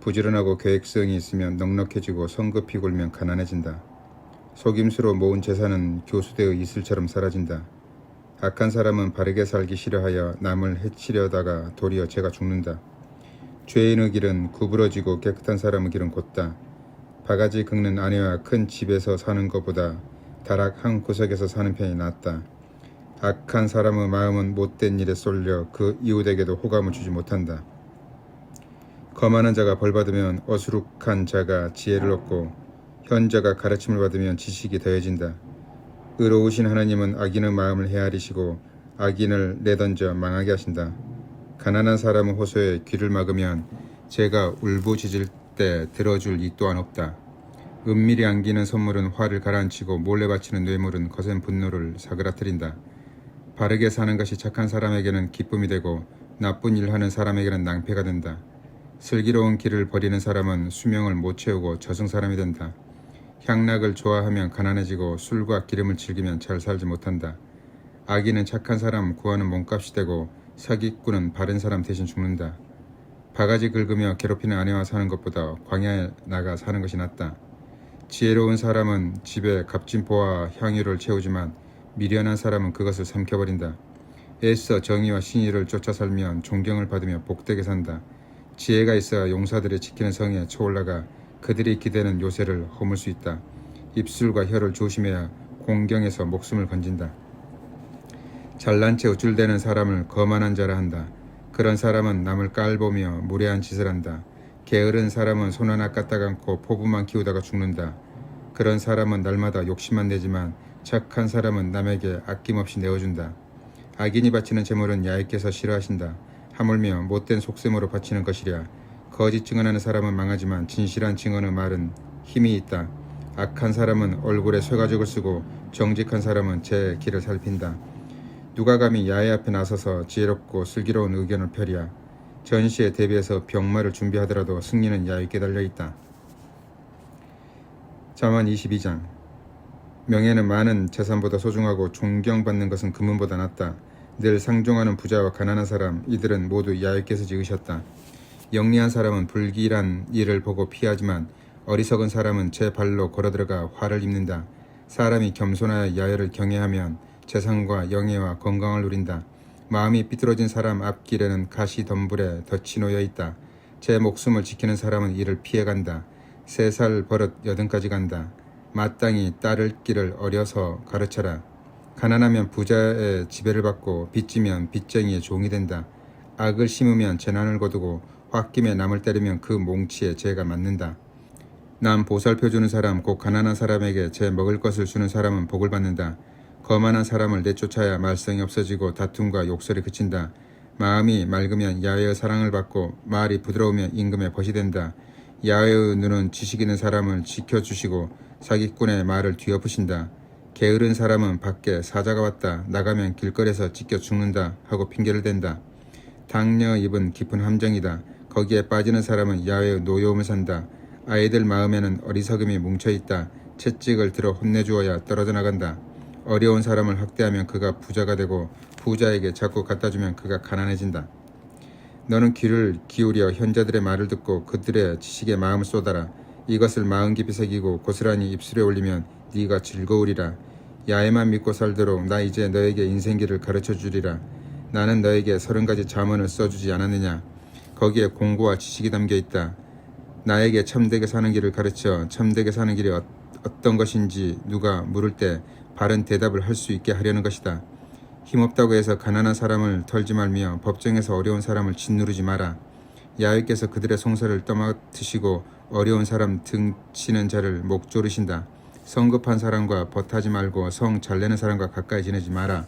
부지런하고 계획성이 있으면 넉넉해지고 성급히 굴면 가난해진다. 속임수로 모은 재산은 교수대의 이슬처럼 사라진다. 악한 사람은 바르게 살기 싫어하여 남을 해치려다가 도리어 죄가 죽는다. 죄인의 길은 구부러지고 깨끗한 사람의 길은 곧다. 바가지 긁는 아내와 큰 집에서 사는 것보다 다락 한 구석에서 사는 편이 낫다. 악한 사람의 마음은 못된 일에 쏠려 그 이웃에게도 호감을 주지 못한다. 거만한 자가 벌받으면 어수룩한 자가 지혜를 얻고 현자가 가르침을 받으면 지식이 더해진다. 의로우신 하나님은 악인의 마음을 헤아리시고 악인을 내던져 망하게 하신다. 가난한 사람의 호소에 귀를 막으면 제가 울부짖을 때 들어줄 이 또한 없다. 은밀히 안기는 선물은 화를 가라앉히고 몰래 바치는 뇌물은 거센 분노를 사그라뜨린다. 바르게 사는 것이 착한 사람에게는 기쁨이 되고 나쁜 일 하는 사람에게는 낭패가 된다. 슬기로운 길을 버리는 사람은 수명을 못 채우고 저승 사람이 된다. 향락을 좋아하면 가난해지고 술과 기름을 즐기면 잘 살지 못한다. 악인은 착한 사람 구하는 몸값이 되고 사기꾼은 바른 사람 대신 죽는다. 바가지 긁으며 괴롭히는 아내와 사는 것보다 광야에 나가 사는 것이 낫다. 지혜로운 사람은 집에 값진 보화와 향유를 채우지만 미련한 사람은 그것을 삼켜버린다. 애써 정의와 신의를 쫓아 살면 존경을 받으며 복되게 산다. 지혜가 있어 용사들이 지키는 성에 쳐올라가 그들이 기대는 요새를 허물 수 있다. 입술과 혀를 조심해야 공경에서 목숨을 건진다. 잘난 채 우쭐대는 사람을 거만한 자라 한다. 그런 사람은 남을 깔보며 무례한 짓을 한다. 게으른 사람은 손 하나 까딱 않고 포부만 키우다가 죽는다. 그런 사람은 날마다 욕심만 내지만 착한 사람은 남에게 아낌없이 내어준다. 악인이 바치는 재물은 야훼께서 싫어하신다. 하물며 못된 속셈으로 바치는 것이랴. 거짓 증언하는 사람은 망하지만 진실한 증언의 말은 힘이 있다. 악한 사람은 얼굴에 쇠가죽을 쓰고 정직한 사람은 제 길을 살핀다. 누가 감히 야훼 앞에 나서서 지혜롭고 슬기로운 의견을 펴랴. 전시에 대비해서 병마를 준비하더라도 승리는 야훼께 달려있다. 잠언 22장. 명예는 많은 재산보다 소중하고 존경받는 것은 금은보다 낫다. 늘 상종하는 부자와 가난한 사람, 이들은 모두 야훼께서 지으셨다. 영리한 사람은 불길한 일을 보고 피하지만 어리석은 사람은 제 발로 걸어들어가 화를 입는다. 사람이 겸손하여 야훼를 경외하면 재산과 영예와 건강을 누린다. 마음이 삐뚤어진 사람 앞길에는 가시덤불에 덫이 놓여 있다. 제 목숨을 지키는 사람은 이를 피해간다. 3살 버릇 80까지 간다. 마땅히 따를 길을 어려서 가르쳐라. 가난하면 부자의 지배를 받고 빚지면 빚쟁이의 종이 된다. 악을 심으면 재난을 거두고 홧김에 남을 때리면 그 몽치에 죄가 맞는다. 남 보살펴주는 사람 곧 가난한 사람에게 제 먹을 것을 주는 사람은 복을 받는다. 거만한 사람을 내쫓아야 말썽이 없어지고 다툼과 욕설이 그친다. 마음이 맑으면 야훼의 사랑을 받고 말이 부드러우면 임금의 벗이 된다. 야훼의 눈은 지식 있는 사람을 지켜주시고 사기꾼의 말을 뒤엎으신다. 게으른 사람은 밖에 사자가 왔다 나가면 길거리에서 찢겨 죽는다 하고 핑계를 댄다. 당녀 입은 깊은 함정이다. 거기에 빠지는 사람은 야훼의 노여움을 산다. 아이들 마음에는 어리석음이 뭉쳐있다. 채찍을 들어 혼내주어야 떨어져 나간다. 어려운 사람을 학대하면 그가 부자가 되고 부자에게 자꾸 갖다주면 그가 가난해진다. 너는 귀를 기울여 현자들의 말을 듣고 그들의 지식에 마음을 쏟아라. 이것을 마음 깊이 새기고 고스란히 입술에 올리면 네가 즐거우리라. 야훼만 믿고 살도록 나 이제 너에게 인생길을 가르쳐주리라. 나는 너에게 30가지 잠언을 써주지 않았느냐. 거기에 공부와 지식이 담겨있다. 나에게 참되게 사는 길을 가르쳐 참되게 사는 길이 어떤 것인지 누가 물을 때 바른 대답을 할 수 있게 하려는 것이다. 힘없다고 해서 가난한 사람을 털지 말며 법정에서 어려운 사람을 짓누르지 마라. 야훼께서 그들의 송사를 떠맡으시고 어려운 사람 등치는 자를 목 조르신다. 성급한 사람과 벗하지 말고 성 잘내는 사람과 가까이 지내지 마라.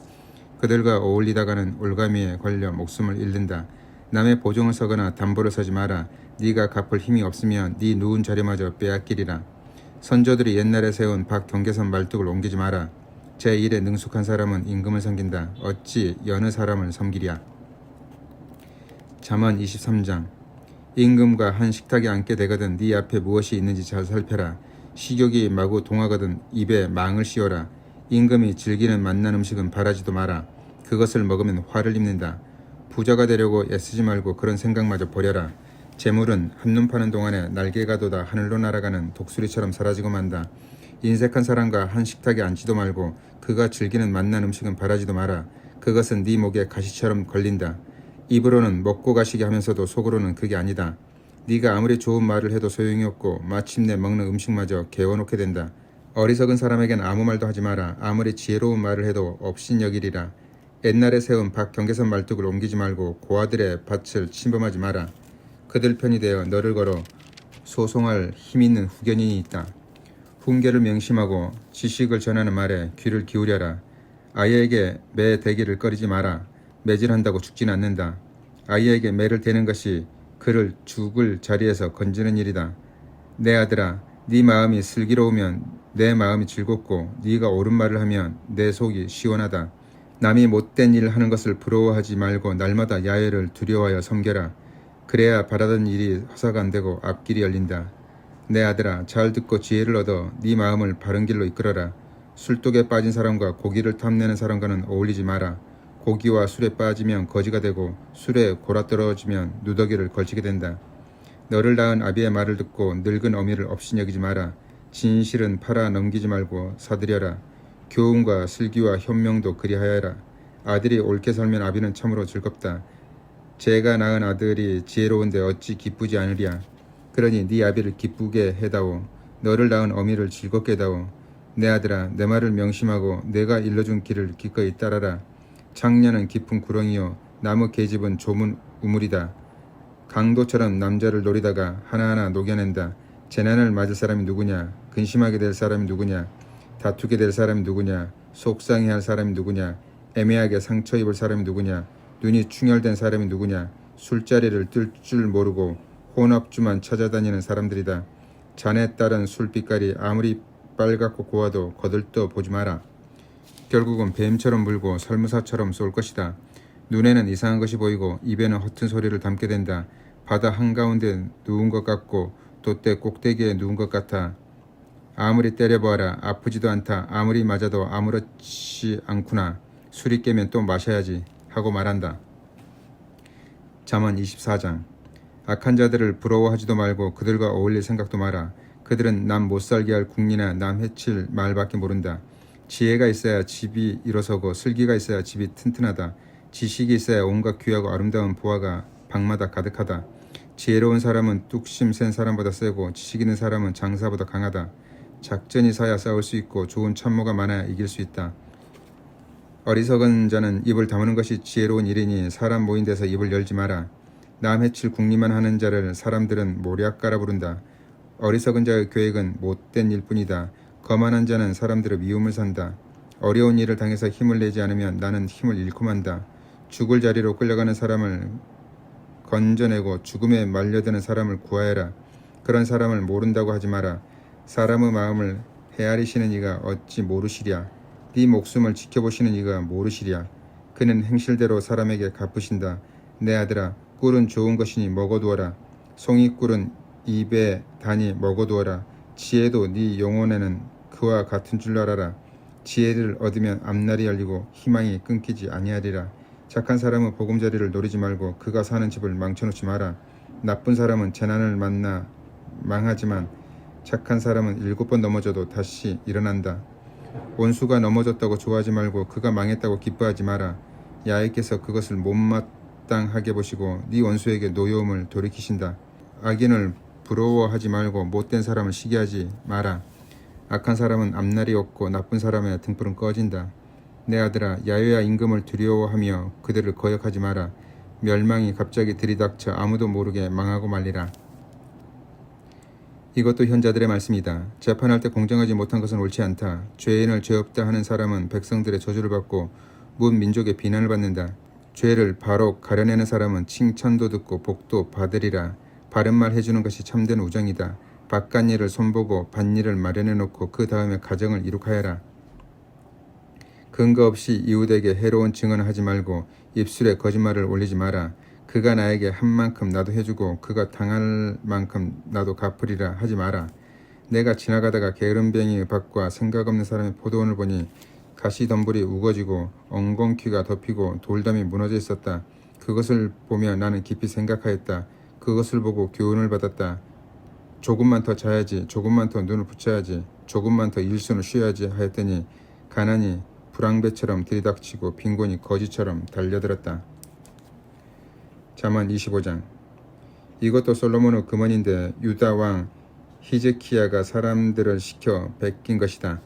그들과 어울리다가는 올가미에 걸려 목숨을 잃는다. 남의 보증을 서거나 담보를 서지 마라. 네가 갚을 힘이 없으면 네 누운 자리마저 빼앗기리라. 선조들이 옛날에 세운 박경계선 말뚝을 옮기지 마라. 제1에 능숙한 사람은 임금을 섬긴다. 어찌 여느 사람을 섬기랴. 잠언 23장. 임금과 한 식탁에 앉게 되거든 네 앞에 무엇이 있는지 잘 살펴라. 식욕이 마구 동하거든 입에 망을 씌워라. 임금이 즐기는 맛난 음식은 바라지도 마라. 그것을 먹으면 화를 입는다. 부자가 되려고 애쓰지 말고 그런 생각마저 버려라. 재물은 한눈 파는 동안에 날개가 돋아 하늘로 날아가는 독수리처럼 사라지고 만다. 인색한 사람과 한 식탁에 앉지도 말고 그가 즐기는 맛난 음식은 바라지도 마라. 그것은 네 목에 가시처럼 걸린다. 입으로는 먹고 가시게 하면서도 속으로는 그게 아니다. 네가 아무리 좋은 말을 해도 소용이 없고 마침내 먹는 음식마저 개워놓게 된다. 어리석은 사람에겐 아무 말도 하지 마라. 아무리 지혜로운 말을 해도 업신여기리라. 옛날에 세운 박경계선 말뚝을 옮기지 말고 고아들의 밭을 침범하지 마라. 그들 편이 되어 너를 걸어 소송할 힘있는 후견인이 있다. 훈계를 명심하고 지식을 전하는 말에 귀를 기울여라. 아이에게 매 대기를 꺼리지 마라. 매질한다고 죽진 않는다. 아이에게 매를 대는 것이 그를 죽을 자리에서 건지는 일이다. 내 아들아, 네 마음이 슬기로우면 내 마음이 즐겁고 네가 옳은 말을 하면 내 속이 시원하다. 남이 못된 일 하는 것을 부러워하지 말고 날마다 야외를 두려워하여 섬겨라. 그래야 바라던 일이 허사가 안 되고 앞길이 열린다. 내 아들아, 잘 듣고 지혜를 얻어 네 마음을 바른 길로 이끌어라. 술독에 빠진 사람과 고기를 탐내는 사람과는 어울리지 마라. 고기와 술에 빠지면 거지가 되고 술에 골아떨어지면 누더기를 걸치게 된다. 너를 낳은 아비의 말을 듣고 늙은 어미를 없이 여기지 마라. 진실은 팔아 넘기지 말고 사들여라. 교훈과 슬기와 현명도 그리하여라. 아들이 옳게 살면 아비는 참으로 즐겁다. 제가 낳은 아들이 지혜로운데 어찌 기쁘지 않으랴. 그러니 네 아비를 기쁘게 해다오. 너를 낳은 어미를 즐겁게 해다오. 내 아들아, 내 말을 명심하고 내가 일러준 길을 기꺼이 따라라. 창녀는 깊은 구렁이요 나무 계집은 좁은 우물이다. 강도처럼 남자를 노리다가 하나하나 녹여낸다. 재난을 맞을 사람이 누구냐? 근심하게 될 사람이 누구냐? 다투게 될 사람이 누구냐? 속상해할 사람이 누구냐? 애매하게 상처 입을 사람이 누구냐? 눈이 충혈된 사람이 누구냐? 술자리를 뜰 줄 모르고 혼합주만 찾아다니는 사람들이다. 자네 딸은 술빛깔이 아무리 빨갛고 고와도 거들떠 보지 마라. 결국은 뱀처럼 물고 설무사처럼 쏠 것이다. 눈에는 이상한 것이 보이고 입에는 허튼 소리를 담게 된다. 바다 한가운데 누운 것 같고 돛대 꼭대기에 누운 것 같아. 아무리 때려보아라. 아프지도 않다. 아무리 맞아도 아무렇지 않구나. 술이 깨면 또 마셔야지 하고 말한다. 잠언 24장. 악한 자들을 부러워하지도 말고 그들과 어울릴 생각도 마라. 그들은 남 못살게 할 궁리나 남 해칠 말밖에 모른다. 지혜가 있어야 집이 일어서고 슬기가 있어야 집이 튼튼하다. 지식이 있어야 온갖 귀하고 아름다운 보화가 방마다 가득하다. 지혜로운 사람은 뚝심 센 사람보다 세고 지식 있는 사람은 장사보다 강하다. 작전이 서야 싸울 수 있고 좋은 참모가 많아야 이길 수 있다. 어리석은 자는 입을 다무는 것이 지혜로운 일이니 사람 모인 데서 입을 열지 마라. 남 해칠 궁리만 하는 자를 사람들은 모략가라 부른다. 어리석은 자의 계획은 못된 일뿐이다. 거만한 자는 사람들의 미움을 산다. 어려운 일을 당해서 힘을 내지 않으면 나는 힘을 잃고 만다. 죽을 자리로 끌려가는 사람을 건져내고 죽음에 말려드는 사람을 구하여라. 그런 사람을 모른다고 하지 마라. 사람의 마음을 헤아리시는 이가 어찌 모르시랴. 네 목숨을 지켜보시는 이가 모르시랴. 그는 행실대로 사람에게 갚으신다. 내 아들아, 꿀은 좋은 것이니 먹어두어라. 송이꿀은 입에 다니 먹어두어라. 지혜도 네 영혼에는 그와 같은 줄 알아라. 지혜를 얻으면 앞날이 열리고 희망이 끊기지 아니하리라. 착한 사람은 보금자리를 노리지 말고 그가 사는 집을 망쳐놓지 마라. 나쁜 사람은 재난을 만나 망하지만 착한 사람은 7번 넘어져도 다시 일어난다. 원수가 넘어졌다고 좋아하지 말고 그가 망했다고 기뻐하지 마라. 야훼께서 그것을 못마땅하게 보시고 네 원수에게 노여움을 돌이키신다. 악인을 부러워하지 말고 못된 사람을 시기하지 마라. 악한 사람은 앞날이 없고 나쁜 사람의 등불은 꺼진다. 내 아들아, 야훼와 임금을 두려워하며 그들을 거역하지 마라. 멸망이 갑자기 들이닥쳐 아무도 모르게 망하고 말리라. 이것도 현자들의 말씀이다. 재판할 때 공정하지 못한 것은 옳지 않다. 죄인을 죄 없다 하는 사람은 백성들의 저주를 받고 문 민족의 비난을 받는다. 죄를 바로 가려내는 사람은 칭찬도 듣고 복도 받으리라. 바른 말 해주는 것이 참된 우정이다. 바깥일을 손보고 밭일을 마련해 놓고 그 다음에 가정을 이룩하여라. 근거 없이 이웃에게 해로운 증언을 하지 말고 입술에 거짓말을 올리지 마라. 그가 나에게 한 만큼 나도 해주고 그가 당할 만큼 나도 갚으리라 하지 마라. 내가 지나가다가 게으름뱅이의 밭과 생각 없는 사람의 포도원을 보니 가시덤불이 우거지고 엉겅퀴가 덮이고 돌담이 무너져 있었다. 그것을 보며 나는 깊이 생각하였다. 그것을 보고 교훈을 받았다. 조금만 더 자야지, 조금만 더 눈을 붙여야지, 조금만 더 일손을 쉬어야지 하였더니 가난이 불황배처럼 들이닥치고 빈곤이 거지처럼 달려들었다. 잠언 25장. 이것도 솔로몬의 금언인데 유다 왕 히즈키야가 사람들을 시켜 베낀 것이다.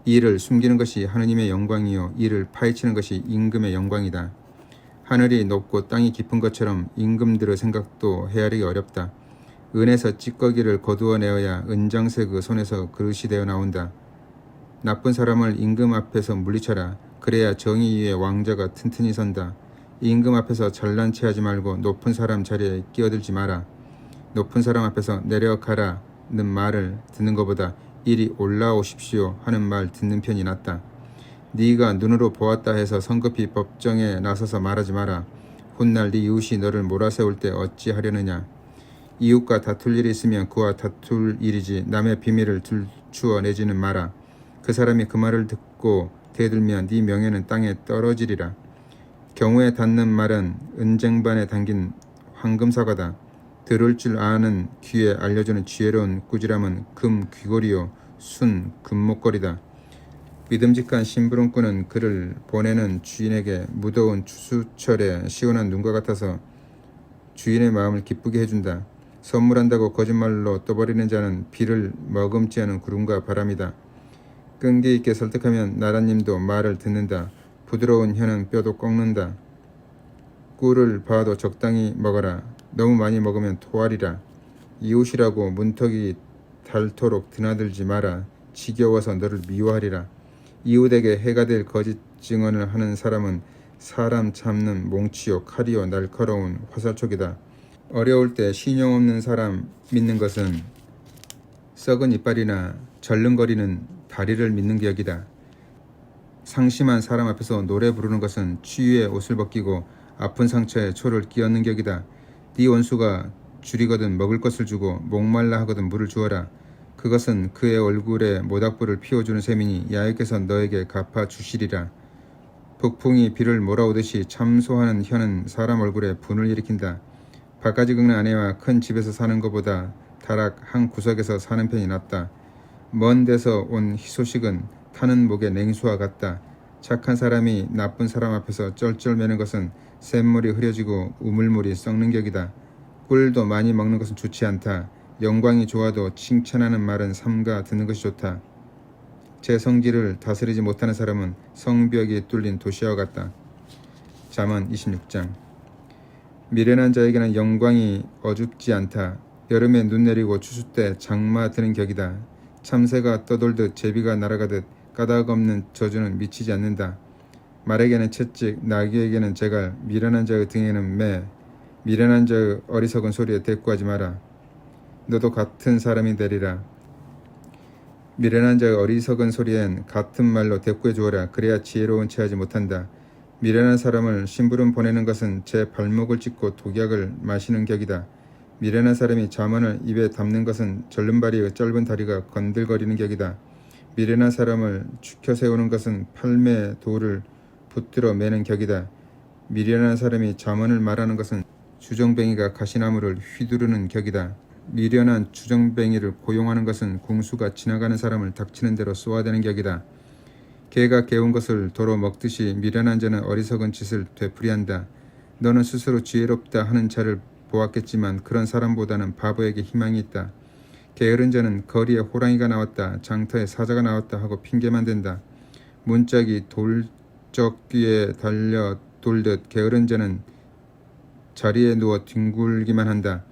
이를 숨기는 것이 하느님의 영광이요 이를 파헤치는 것이 임금의 영광이다. 하늘이 높고 땅이 깊은 것처럼 임금들의 생각도 헤아리기 어렵다. 은에서 찌꺼기를 거두어내어야 은장새 그 손에서 그릇이 되어 나온다. 나쁜 사람을 임금 앞에서 물리쳐라. 그래야 정의 위에 왕자가 튼튼히 선다. 임금 앞에서 잘난 체하지 말고 높은 사람 자리에 끼어들지 마라. 높은 사람 앞에서 내려가라는 말을 듣는 것보다 이리 올라오십시오 하는 말 듣는 편이 낫다. 네가 눈으로 보았다 해서 성급히 법정에 나서서 말하지 마라. 훗날 네 이웃이 너를 몰아세울 때 어찌하려느냐. 이웃과 다툴 일이 있으면 그와 다툴 일이지 남의 비밀을 들추어 내지는 마라. 그 사람이 그 말을 듣고 대들면 네 명예는 땅에 떨어지리라. 경우에 닿는 말은 은쟁반에 담긴 황금사과다. 들을 줄 아는 귀에 알려주는 지혜로운 꾸지람은 금 귀걸이요 순 금목걸이다. 믿음직한 심부름꾼은 그를 보내는 주인에게 무더운 추수철에 시원한 눈과 같아서 주인의 마음을 기쁘게 해준다. 선물한다고 거짓말로 떠버리는 자는 비를 머금지 않은 구름과 바람이다. 끈기 있게 설득하면 나라님도 말을 듣는다. 부드러운 혀는 뼈도 꺾는다. 꿀을 봐도 적당히 먹어라. 너무 많이 먹으면 토하리라. 이웃이라고 문턱이 닳도록 드나들지 마라. 지겨워서 너를 미워하리라. 이웃에게 해가 될 거짓 증언을 하는 사람은 사람 잡는 몽치요 칼이요 날카로운 화살촉이다. 어려울 때 신용 없는 사람 믿는 것은 썩은 이빨이나 절름거리는 다리를 믿는 격이다. 상심한 사람 앞에서 노래 부르는 것은 치유의 옷을 벗기고 아픈 상처에 초를 끼얹는 격이다. 네 원수가 줄이거든 먹을 것을 주고 목말라 하거든 물을 주어라. 그것은 그의 얼굴에 모닥불을 피워주는 셈이니 야훼께서 너에게 갚아주시리라. 북풍이 비를 몰아오듯이 참소하는 혀는 사람 얼굴에 분을 일으킨다. 바가지 긁는 아내와 큰 집에서 사는 것보다 다락 한 구석에서 사는 편이 낫다. 먼 데서 온 희소식은 타는 목의 냉수와 같다. 착한 사람이 나쁜 사람 앞에서 쩔쩔매는 것은 샘물이 흐려지고 우물물이 썩는 격이다. 꿀도 많이 먹는 것은 좋지 않다. 영광이 좋아도 칭찬하는 말은 삼가 듣는 것이 좋다. 제 성질을 다스리지 못하는 사람은 성벽이 뚫린 도시와 같다. 잠언 26장. 미련한 자에게는 영광이 어줍지 않다. 여름에 눈 내리고 추수 때 장마 드는 격이다. 참새가 떠돌듯 제비가 날아가듯 까닭없는 저주는 미치지 않는다. 말에게는 채찍, 나귀에게는 제갈, 미련한 자의 등에는 매. 미련한 자의 어리석은 소리에 대꾸하지 마라. 너도 같은 사람이 되리라. 미련한 자의 어리석은 소리엔 같은 말로 대꾸해 주어라. 그래야 지혜로운 체하지 못한다. 미련한 사람을 심부름 보내는 것은 제 발목을 찢고 독약을 마시는 격이다. 미련한 사람이 자문을 입에 담는 것은 절름발이의 짧은 다리가 건들거리는 격이다. 미련한 사람을 축혀 세우는 것은 팔매 돌을 붙들어 매는 격이다. 미련한 사람이 자문을 말하는 것은 주정뱅이가 가시나무를 휘두르는 격이다. 미련한 주정뱅이를 고용하는 것은 궁수가 지나가는 사람을 닥치는 대로 쏘아대는 격이다. 개가 개운 것을 도로 먹듯이 미련한 자는 어리석은 짓을 되풀이한다. 너는 스스로 지혜롭다 하는 자를 보았겠지만 그런 사람보다는 바보에게 희망이 있다. 게으른 자는 거리에 호랑이가 나왔다, 장터에 사자가 나왔다 하고 핑계만 댄다. 문짝이 돌적귀에 달려 돌듯 게으른 자는 자리에 누워 뒹굴기만 한다.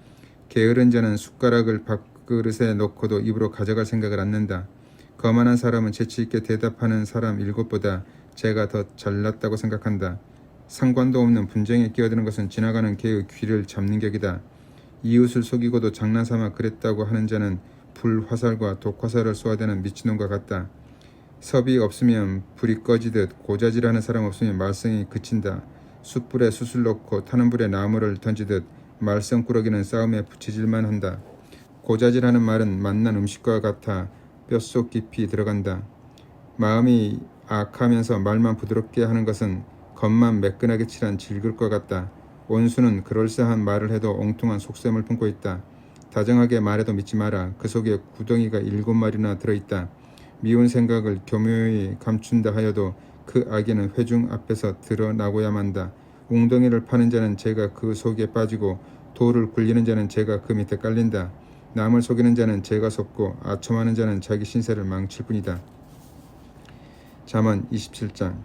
게으른 자는 숟가락을 밥그릇에 넣고도 입으로 가져갈 생각을 않는다. 거만한 사람은 재치있게 대답하는 사람 7보다 제가 더 잘났다고 생각한다. 상관도 없는 분쟁에 끼어드는 것은 지나가는 개의 귀를 잡는 격이다. 이웃을 속이고도 장난삼아 그랬다고 하는 자는 불화살과 독화살을 쏘아대는 미친놈과 같다. 섭이 없으면 불이 꺼지듯 고자질하는 사람 없으면 말썽이 그친다. 숯불에 숯을 넣고 타는 불에 나무를 던지듯 말썽꾸러기는 싸움에 붙이질만 한다. 고자질하는 말은 맛난 음식과 같아 뼛속 깊이 들어간다. 마음이 악하면서 말만 부드럽게 하는 것은 겉만 매끈하게 칠한 질글과 같다. 온수는 그럴싸한 말을 해도 엉뚱한 속셈을 품고 있다. 다정하게 말해도 믿지 마라. 그 속에 구덩이가 7마리나 들어있다. 미운 생각을 교묘히 감춘다 하여도 그 악에는 회중 앞에서 드러나고야만 한다. 웅덩이를 파는 자는 제가 그 속에 빠지고 돌을 굴리는 자는 제가 그 밑에 깔린다. 남을 속이는 자는 제가 속고 아첨하는 자는 자기 신세를 망칠 뿐이다. 잠언 27장.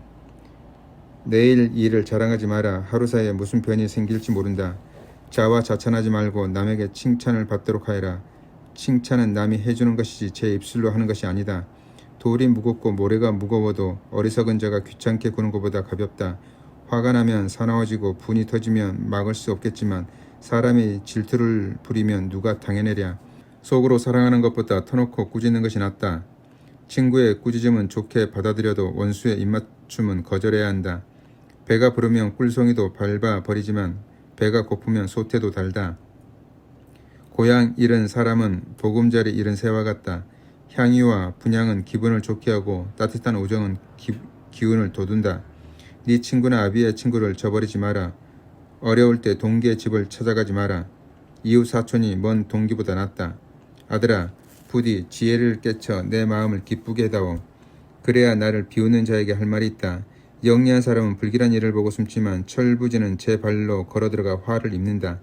내일 일을 자랑하지 마라. 하루 사이에 무슨 변이 생길지 모른다. 자화자찬하지 말고 남에게 칭찬을 받도록 하여라. 칭찬은 남이 해주는 것이지 제 입술로 하는 것이 아니다. 돌이 무겁고 모래가 무거워도 어리석은 자가 귀찮게 구는 것보다 가볍다. 화가 나면 사나워지고 분이 터지면 막을 수 없겠지만 사람이 질투를 부리면 누가 당해내랴. 속으로 사랑하는 것보다 터놓고 꾸짖는 것이 낫다. 친구의 꾸짖음은 좋게 받아들여도 원수의 입맞춤은 거절해야 한다. 배가 부르면 꿀송이도 밟아 버리지만 배가 고프면 소태도 달다. 고향 잃은 사람은 보금자리 잃은 새와 같다. 향유와 분향은 기분을 좋게 하고 따뜻한 우정은 기운을 돋운다. 네 친구나 아비의 친구를 저버리지 마라. 어려울 때 동기의 집을 찾아가지 마라. 이웃 사촌이 먼 동기보다 낫다. 아들아, 부디 지혜를 깨쳐 내 마음을 기쁘게 해다오. 그래야 나를 비웃는 자에게 할 말이 있다. 영리한 사람은 불길한 일을 보고 숨지만 철부지는 제 발로 걸어들어가 화를 입는다.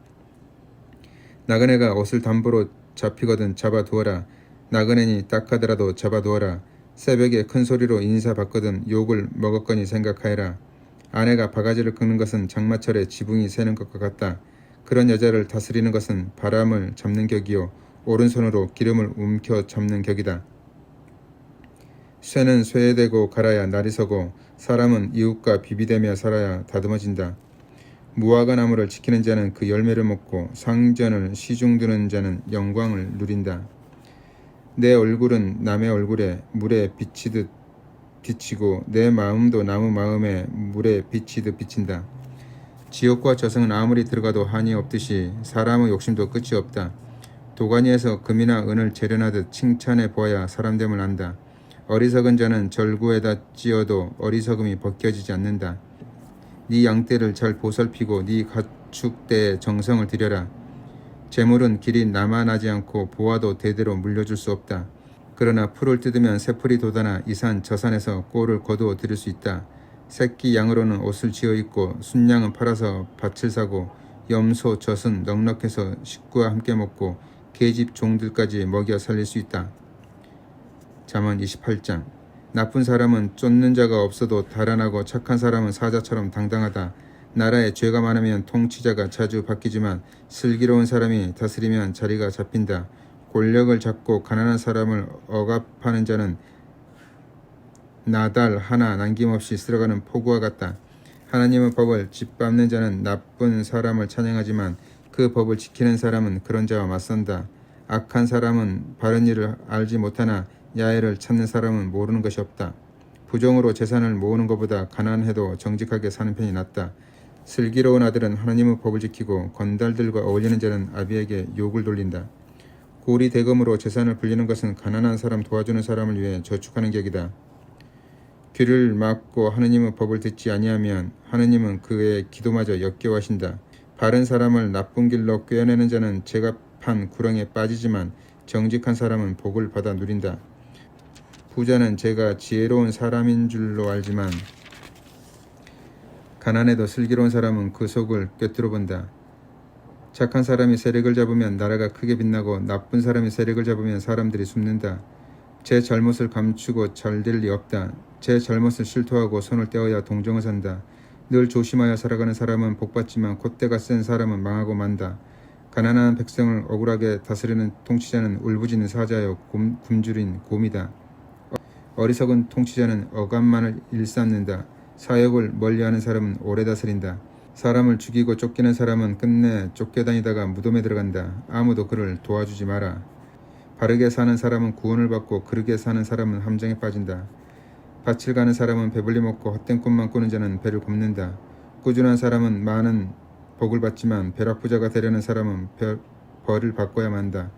나그네가 옷을 담보로 잡히거든 잡아두어라. 나그네니 딱하더라도 잡아두어라. 새벽에 큰 소리로 인사받거든 욕을 먹었거니 생각하여라. 아내가 바가지를 긁는 것은 장마철에 지붕이 새는 것과 같다. 그런 여자를 다스리는 것은 바람을 잡는 격이요 오른손으로 기름을 움켜 잡는 격이다. 쇠는 쇠에 대고 갈아야 날이 서고 사람은 이웃과 비비대며 살아야 다듬어진다. 무화과 나무를 지키는 자는 그 열매를 먹고 상전을 시중드는 자는 영광을 누린다. 내 얼굴은 남의 얼굴에 물에 비치듯 비치고 내 마음도 나무 마음에 물에 비치듯 비친다. 지옥과 저승은 아무리 들어가도 한이 없듯이 사람의 욕심도 끝이 없다. 도가니에서 금이나 은을 재련하듯 칭찬해 보아야 사람됨을 안다. 어리석은 자는 절구에다 찧어도 어리석음이 벗겨지지 않는다. 네 양떼를 잘 보살피고 네 가축대에 정성을 들여라. 재물은 길이 남아나지 않고 보아도 대대로 물려줄 수 없다. 그러나 풀을 뜯으면 새풀이 돋아나 이 산 저 산에서 꼴을 거두어 들일 수 있다. 새끼 양으로는 옷을 지어 입고 순양은 팔아서 밭을 사고 염소 젖은 넉넉해서 식구와 함께 먹고 계집 종들까지 먹여 살릴 수 있다. 잠언 28장. 나쁜 사람은 쫓는 자가 없어도 달아나고 착한 사람은 사자처럼 당당하다. 나라에 죄가 많으면 통치자가 자주 바뀌지만 슬기로운 사람이 다스리면 자리가 잡힌다. 권력을 잡고 가난한 사람을 억압하는 자는 나달 하나 남김없이 쓸어가는 폭우와 같다. 하나님의 법을 짓밟는 자는 나쁜 사람을 찬양하지만 그 법을 지키는 사람은 그런 자와 맞선다. 악한 사람은 바른 일을 알지 못하나 야훼를 찾는 사람은 모르는 것이 없다. 부정으로 재산을 모으는 것보다 가난해도 정직하게 사는 편이 낫다. 슬기로운 아들은 하나님의 법을 지키고 건달들과 어울리는 자는 아비에게 욕을 돌린다. 고리 대금으로 재산을 불리는 것은 가난한 사람 도와주는 사람을 위해 저축하는 격이다. 귀를 막고 하느님의 법을 듣지 아니하면 하느님은 그의 기도마저 역겨워하신다. 바른 사람을 나쁜 길로 꿰어내는 자는 제갑한 구렁에 빠지지만 정직한 사람은 복을 받아 누린다. 부자는 제가 지혜로운 사람인 줄로 알지만 가난해도 슬기로운 사람은 그 속을 꿰뚫어 본다. 착한 사람이 세력을 잡으면 나라가 크게 빛나고 나쁜 사람이 세력을 잡으면 사람들이 숨는다. 제 잘못을 감추고 잘 될 리 없다. 제 잘못을 실토하고 손을 떼어야 동정을 산다. 늘 조심하여 살아가는 사람은 복받지만 콧대가 센 사람은 망하고 만다. 가난한 백성을 억울하게 다스리는 통치자는 울부짖는 사자여 굶주린 곰이다. 어리석은 통치자는 억압만을 일삼는다. 사역을 멀리하는 사람은 오래 다스린다. 사람을 죽이고 쫓기는 사람은 끝내 쫓겨다니다가 무덤에 들어간다. 아무도 그를 도와주지 마라. 바르게 사는 사람은 구원을 받고 그르게 사는 사람은 함정에 빠진다. 밭을 가는 사람은 배불리 먹고 헛된 꿈만 꾸는 자는 배를 굽는다. 꾸준한 사람은 많은 복을 받지만 벼락부자가 되려는 사람은 벌을 받고야 만다.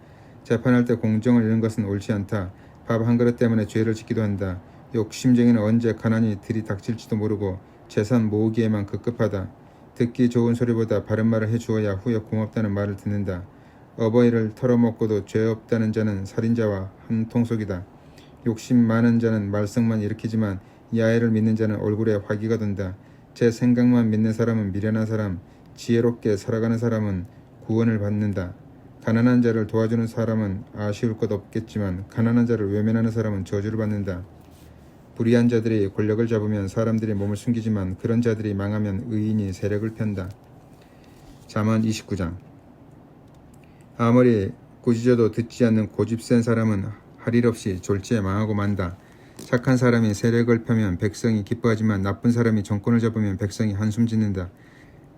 재판할 때 공정을 잃는 것은 옳지 않다. 밥 한 그릇 때문에 죄를 짓기도 한다. 욕심쟁이는 언제 가난이 들이닥칠지도 모르고 재산 모으기에만 급급하다. 듣기 좋은 소리보다 바른 말을 해주어야 후에 고맙다는 말을 듣는다. 어버이를 털어먹고도 죄 없다는 자는 살인자와 한 통속이다. 욕심 많은 자는 말썽만 일으키지만 야훼를 믿는 자는 얼굴에 화기가 돈다. 제 생각만 믿는 사람은 미련한 사람, 지혜롭게 살아가는 사람은 구원을 받는다. 가난한 자를 도와주는 사람은 아쉬울 것 없겠지만 가난한 자를 외면하는 사람은 저주를 받는다. 불의한 자들이 권력을 잡으면 사람들이 몸을 숨기지만 그런 자들이 망하면 의인이 세력을 편다. 잠언 29장. 아무리 꾸짖어도 듣지 않는 고집센 사람은 할 일 없이 졸지에 망하고 만다. 착한 사람이 세력을 펴면 백성이 기뻐하지만 나쁜 사람이 정권을 잡으면 백성이 한숨 짓는다.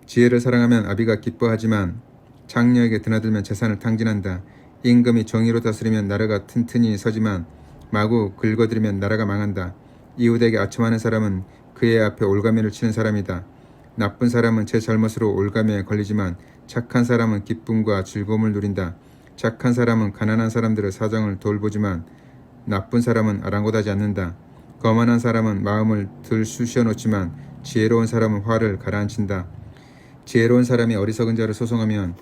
지혜를 사랑하면 아비가 기뻐하지만 장녀에게 드나들면 재산을 탕진한다. 임금이 정의로 다스리면 나라가 튼튼히 서지만 마구 긁어들이면 나라가 망한다. 이웃에게 아첨하는 사람은 그의 앞에 올가미를 치는 사람이다. 나쁜 사람은 제 잘못으로 올가미에 걸리지만 착한 사람은 기쁨과 즐거움을 누린다. 착한 사람은 가난한 사람들의 사정을 돌보지만 나쁜 사람은 아랑곳하지 않는다. 거만한 사람은 마음을 들쑤셔 놓지만 지혜로운 사람은 화를 가라앉힌다. 지혜로운 사람이 어리석은 자를 소송하면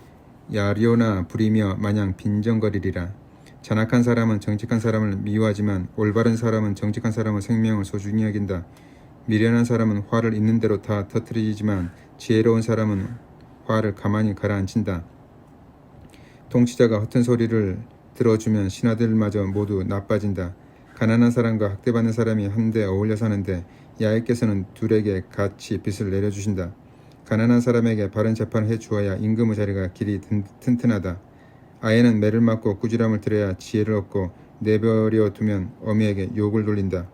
야료나 부리며 마냥 빈정거리리라. 잔악한 사람은 정직한 사람을 미워하지만 올바른 사람은 정직한 사람의 생명을 소중히 여긴다. 미련한 사람은 화를 있는 대로 다 터뜨리지만 지혜로운 사람은 화를 가만히 가라앉힌다. 통치자가 허튼 소리를 들어주면 신하들마저 모두 나빠진다. 가난한 사람과 학대받는 사람이 한데 어울려 사는데 야훼께서는 둘에게 같이 빚을 내려주신다. 가난한 사람에게 바른 재판을 해주어야 임금의 자리가 길이 튼튼하다. 아이는 매를 맞고 꾸지람을 들여야 지혜를 얻고 내버려 두면 어미에게 욕을 돌린다.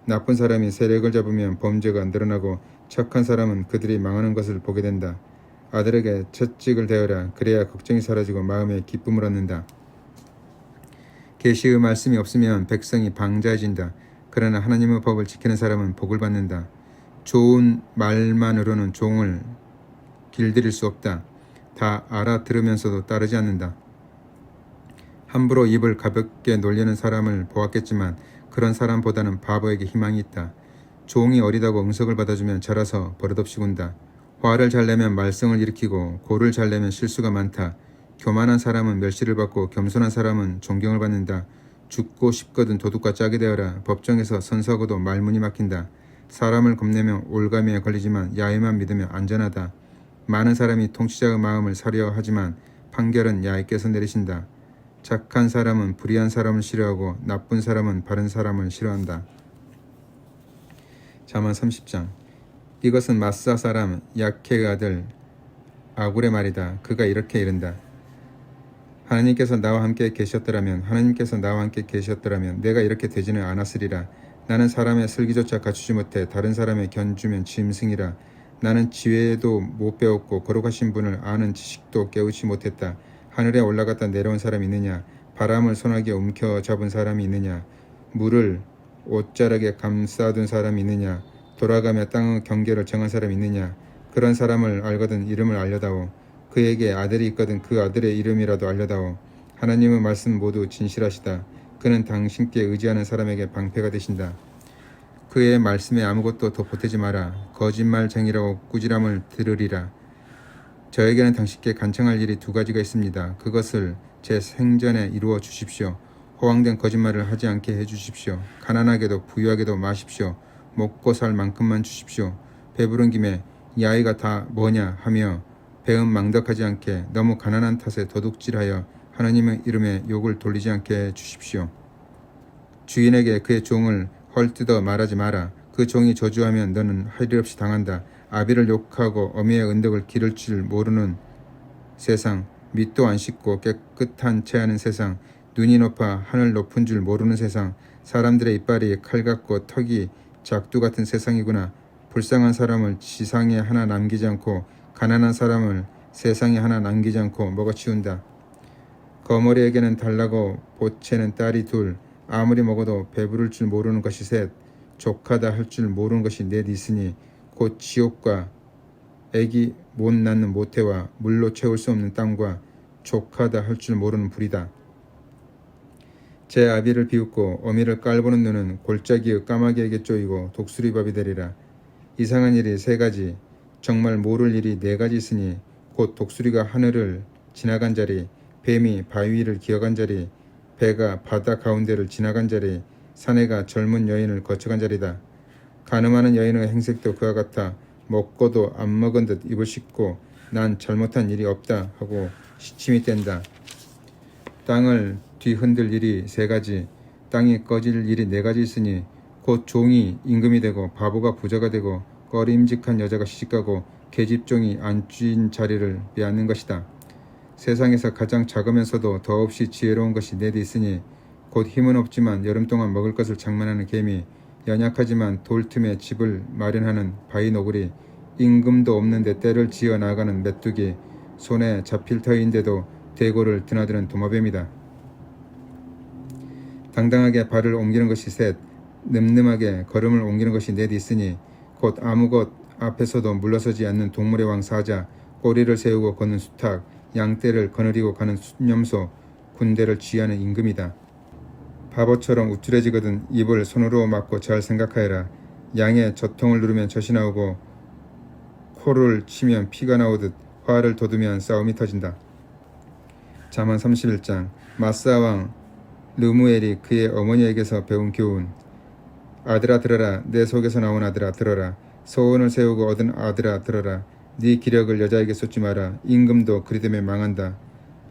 나쁜 사람이 세력을 잡으면 범죄가 늘어나고 착한 사람은 그들이 망하는 것을 보게 된다. 아들에게 채찍을 대어라. 그래야 걱정이 사라지고 마음에 기쁨을 얻는다. 계시의 말씀이 없으면 백성이 방자해진다. 그러나 하나님의 법을 지키는 사람은 복을 받는다. 좋은 말만으로는 종을 길들일 수 없다. 다 알아들으면서도 따르지 않는다. 함부로 입을 가볍게 놀리는 사람을 보았겠지만 그런 사람보다는 바보에게 희망이 있다. 종이 어리다고 응석을 받아주면 자라서 버릇없이 군다. 화를 잘 내면 말썽을 일으키고 고를 잘 내면 실수가 많다. 교만한 사람은 멸시를 받고 겸손한 사람은 존경을 받는다. 죽고 싶거든 도둑과 짝이 되어라. 법정에서 선서하고도 말문이 막힌다. 사람을 겁내면 올가미에 걸리지만 야훼만 믿으면 안전하다. 많은 사람이 통치자의 마음을 사려 하지만 판결은 야훼께서 내리신다. 착한 사람은 불의한 사람을 싫어하고 나쁜 사람은 바른 사람을 싫어한다. 잠언 30장. 이것은 마사 사람 야케의 아들 아굴의 말이다. 그가 이렇게 이른다. 하나님께서 나와 함께 계셨더라면 내가 이렇게 되지는 않았으리라. 나는 사람의 슬기조차 갖추지 못해 다른 사람의 견주면 짐승이라. 나는 지혜도 못 배웠고 거룩하신 분을 아는 지식도 깨우치 못했다. 하늘에 올라갔다 내려온 사람이 있느냐? 바람을 소나기에 움켜잡은 사람이 있느냐? 물을 옷자락에 감싸둔 사람이 있느냐? 돌아가며 땅의 경계를 정한 사람이 있느냐? 그런 사람을 알거든 이름을 알려다오. 그에게 아들이 있거든 그 아들의 이름이라도 알려다오. 하나님의 말씀 모두 진실하시다. 그는 당신께 의지하는 사람에게 방패가 되신다. 그의 말씀에 아무것도 더 보태지 마라. 거짓말쟁이라고 꾸지람을 들으리라. 저에게는 당신께 간청할 일이 두 가지가 있습니다. 그것을 제 생전에 이루어 주십시오. 허황된 거짓말을 하지 않게 해주십시오. 가난하게도 부유하게도 마십시오. 먹고 살 만큼만 주십시오. 배부른 김에 이 아이가 다 뭐냐 하며 배은 망덕하지 않게 너무 가난한 탓에 도둑질하여 하나님의 이름에 욕을 돌리지 않게 해주십시오. 주인에게 그의 종을 헐뜯어 말하지 마라. 그 종이 저주하면 너는 할 일 없이 당한다. 아비를 욕하고 어미의 은덕을 기를 줄 모르는 세상, 밑도 안 씻고 깨끗한 채하는 세상, 눈이 높아 하늘 높은 줄 모르는 세상, 사람들의 이빨이 칼 같고 턱이 작두 같은 세상이구나. 불쌍한 사람을 지상에 하나 남기지 않고 가난한 사람을 세상에 하나 남기지 않고 먹어치운다. 거머리에게는 달라고 보채는 딸이 둘, 아무리 먹어도 배부를 줄 모르는 것이 셋, 족하다 할 줄 모르는 것이 넷 있으니 곧 지옥과 애기 못 낳는 모태와 물로 채울 수 없는 땅과 족하다 할 줄 모르는 불이다. 제 아비를 비웃고 어미를 깔보는 눈은 골짜기의 까마귀에게 쪼이고 독수리밥이 되리라. 이상한 일이 세 가지, 정말 모를 일이 네 가지 있으니 곧 독수리가 하늘을 지나간 자리, 뱀이 바위를 기어간 자리, 배가 바다 가운데를 지나간 자리, 사내가 젊은 여인을 거쳐간 자리다. 가늠하는 여인의 행색도 그와 같아. 먹고도 안 먹은 듯 입을 씻고 난 잘못한 일이 없다 하고 시침이 뗀다. 땅을 뒤흔들 일이 세 가지, 땅이 꺼질 일이 네 가지 있으니 곧 종이 임금이 되고 바보가 부자가 되고 꺼림직한 여자가 시집가고 계집종이 앉은 자리를 빼앗는 것이다. 세상에서 가장 작으면서도 더없이 지혜로운 것이 넷 있으니 곧 힘은 없지만 여름 동안 먹을 것을 장만하는 개미, 연약하지만 돌 틈에 집을 마련하는 바위 너구리, 임금도 없는데 떼를 지어 나가는 메뚜기, 손에 잡힐 터인데도 대고를 드나드는 도마뱀이다. 당당하게 발을 옮기는 것이 셋, 늠름하게 걸음을 옮기는 것이 넷 있으니 곧 아무 것 앞에서도 물러서지 않는 동물의 왕 사자, 꼬리를 세우고 걷는 수탉, 양떼를 거느리고 가는 순념소, 군대를 쥐하는 임금이다. 바보처럼 우쭐해지거든 입을 손으로 막고 잘 생각하여라. 양의 젖통을 누르면 젖이 나오고 코를 치면 피가 나오듯 화를 돋우면 싸움이 터진다. 잠언 31장. 마사왕 르무엘이 그의 어머니에게서 배운 교훈. 아들아 들어라. 내 속에서 나온 아들아 들어라. 소원을 세우고 얻은 아들아 들어라. 네 기력을 여자에게 쏟지 마라. 임금도 그리 되면 망한다.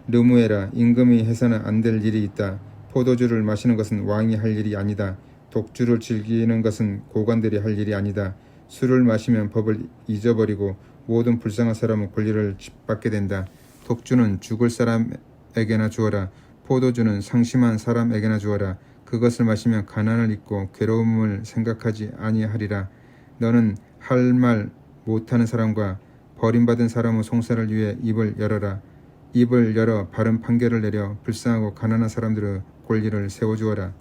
르무엘아, 임금이 해서는 안 될 일이 있다. 포도주를 마시는 것은 왕이 할 일이 아니다. 독주를 즐기는 것은 고관들이 할 일이 아니다. 술을 마시면 법을 잊어버리고 모든 불쌍한 사람은 권리를 짓밟게 된다. 독주는 죽을 사람에게나 주어라. 포도주는 상심한 사람에게나 주어라. 그것을 마시면 가난을 잊고 괴로움을 생각하지 아니하리라. 너는 할 말 못하는 사람과 버림받은 사람의 송사를 위해 입을 열어라. 입을 열어 바른 판결을 내려 불쌍하고 가난한 사람들의 권리를 세워주어라.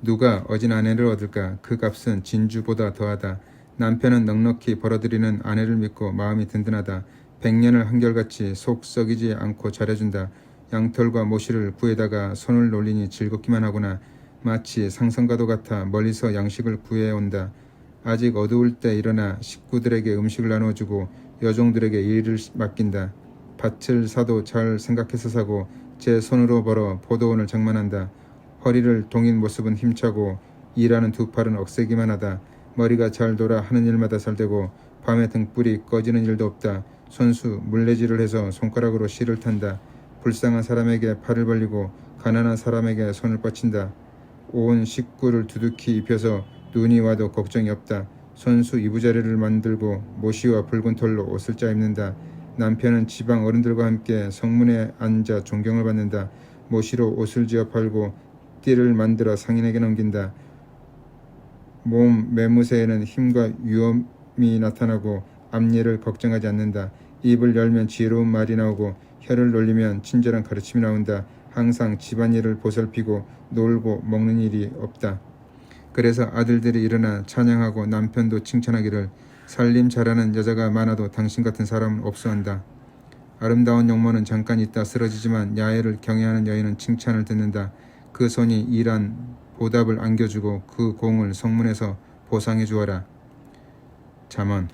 누가 어진 아내를 얻을까? 그 값은 진주보다 더하다. 남편은 넉넉히 벌어들이는 아내를 믿고 마음이 든든하다. 100년을 한결같이 속 썩이지 않고 잘해준다. 양털과 모시를 구해다가 손을 놀리니 즐겁기만 하구나. 마치 상성과도 같아 멀리서 양식을 구해온다. 아직 어두울 때 일어나 식구들에게 음식을 나눠주고 여종들에게 일을 맡긴다. 밭을 사도 잘 생각해서 사고 제 손으로 벌어 포도원을 장만한다. 허리를 동인 모습은 힘차고 일하는 두 팔은 억세기만 하다. 머리가 잘 돌아 하는 일마다 잘되고 밤에 등불이 꺼지는 일도 없다. 손수 물레질을 해서 손가락으로 실을 탄다. 불쌍한 사람에게 팔을 벌리고 가난한 사람에게 손을 뻗친다. 온 식구를 두둑히 입혀서 눈이 와도 걱정이 없다. 손수 이부자리를 만들고 모시와 붉은 털로 옷을 짜입는다. 남편은 지방 어른들과 함께 성문에 앉아 존경을 받는다. 모시로 옷을 지어 팔고 띠를 만들어 상인에게 넘긴다. 몸 매무새에는 힘과 위엄이 나타나고 앞일을 걱정하지 않는다. 입을 열면 지혜로운 말이 나오고 혀를 놀리면 친절한 가르침이 나온다. 항상 집안일을 보살피고 놀고 먹는 일이 없다. 그래서 아들들이 일어나 찬양하고 남편도 칭찬하기를 살림 잘하는 여자가 많아도 당신 같은 사람은 없어한다. 아름다운 용모는 잠깐 있다 쓰러지지만 야애를 경외하는 여인은 칭찬을 듣는다. 그 손이 일한 보답을 안겨주고 그 공을 성문에서 보상해 주어라. 잠언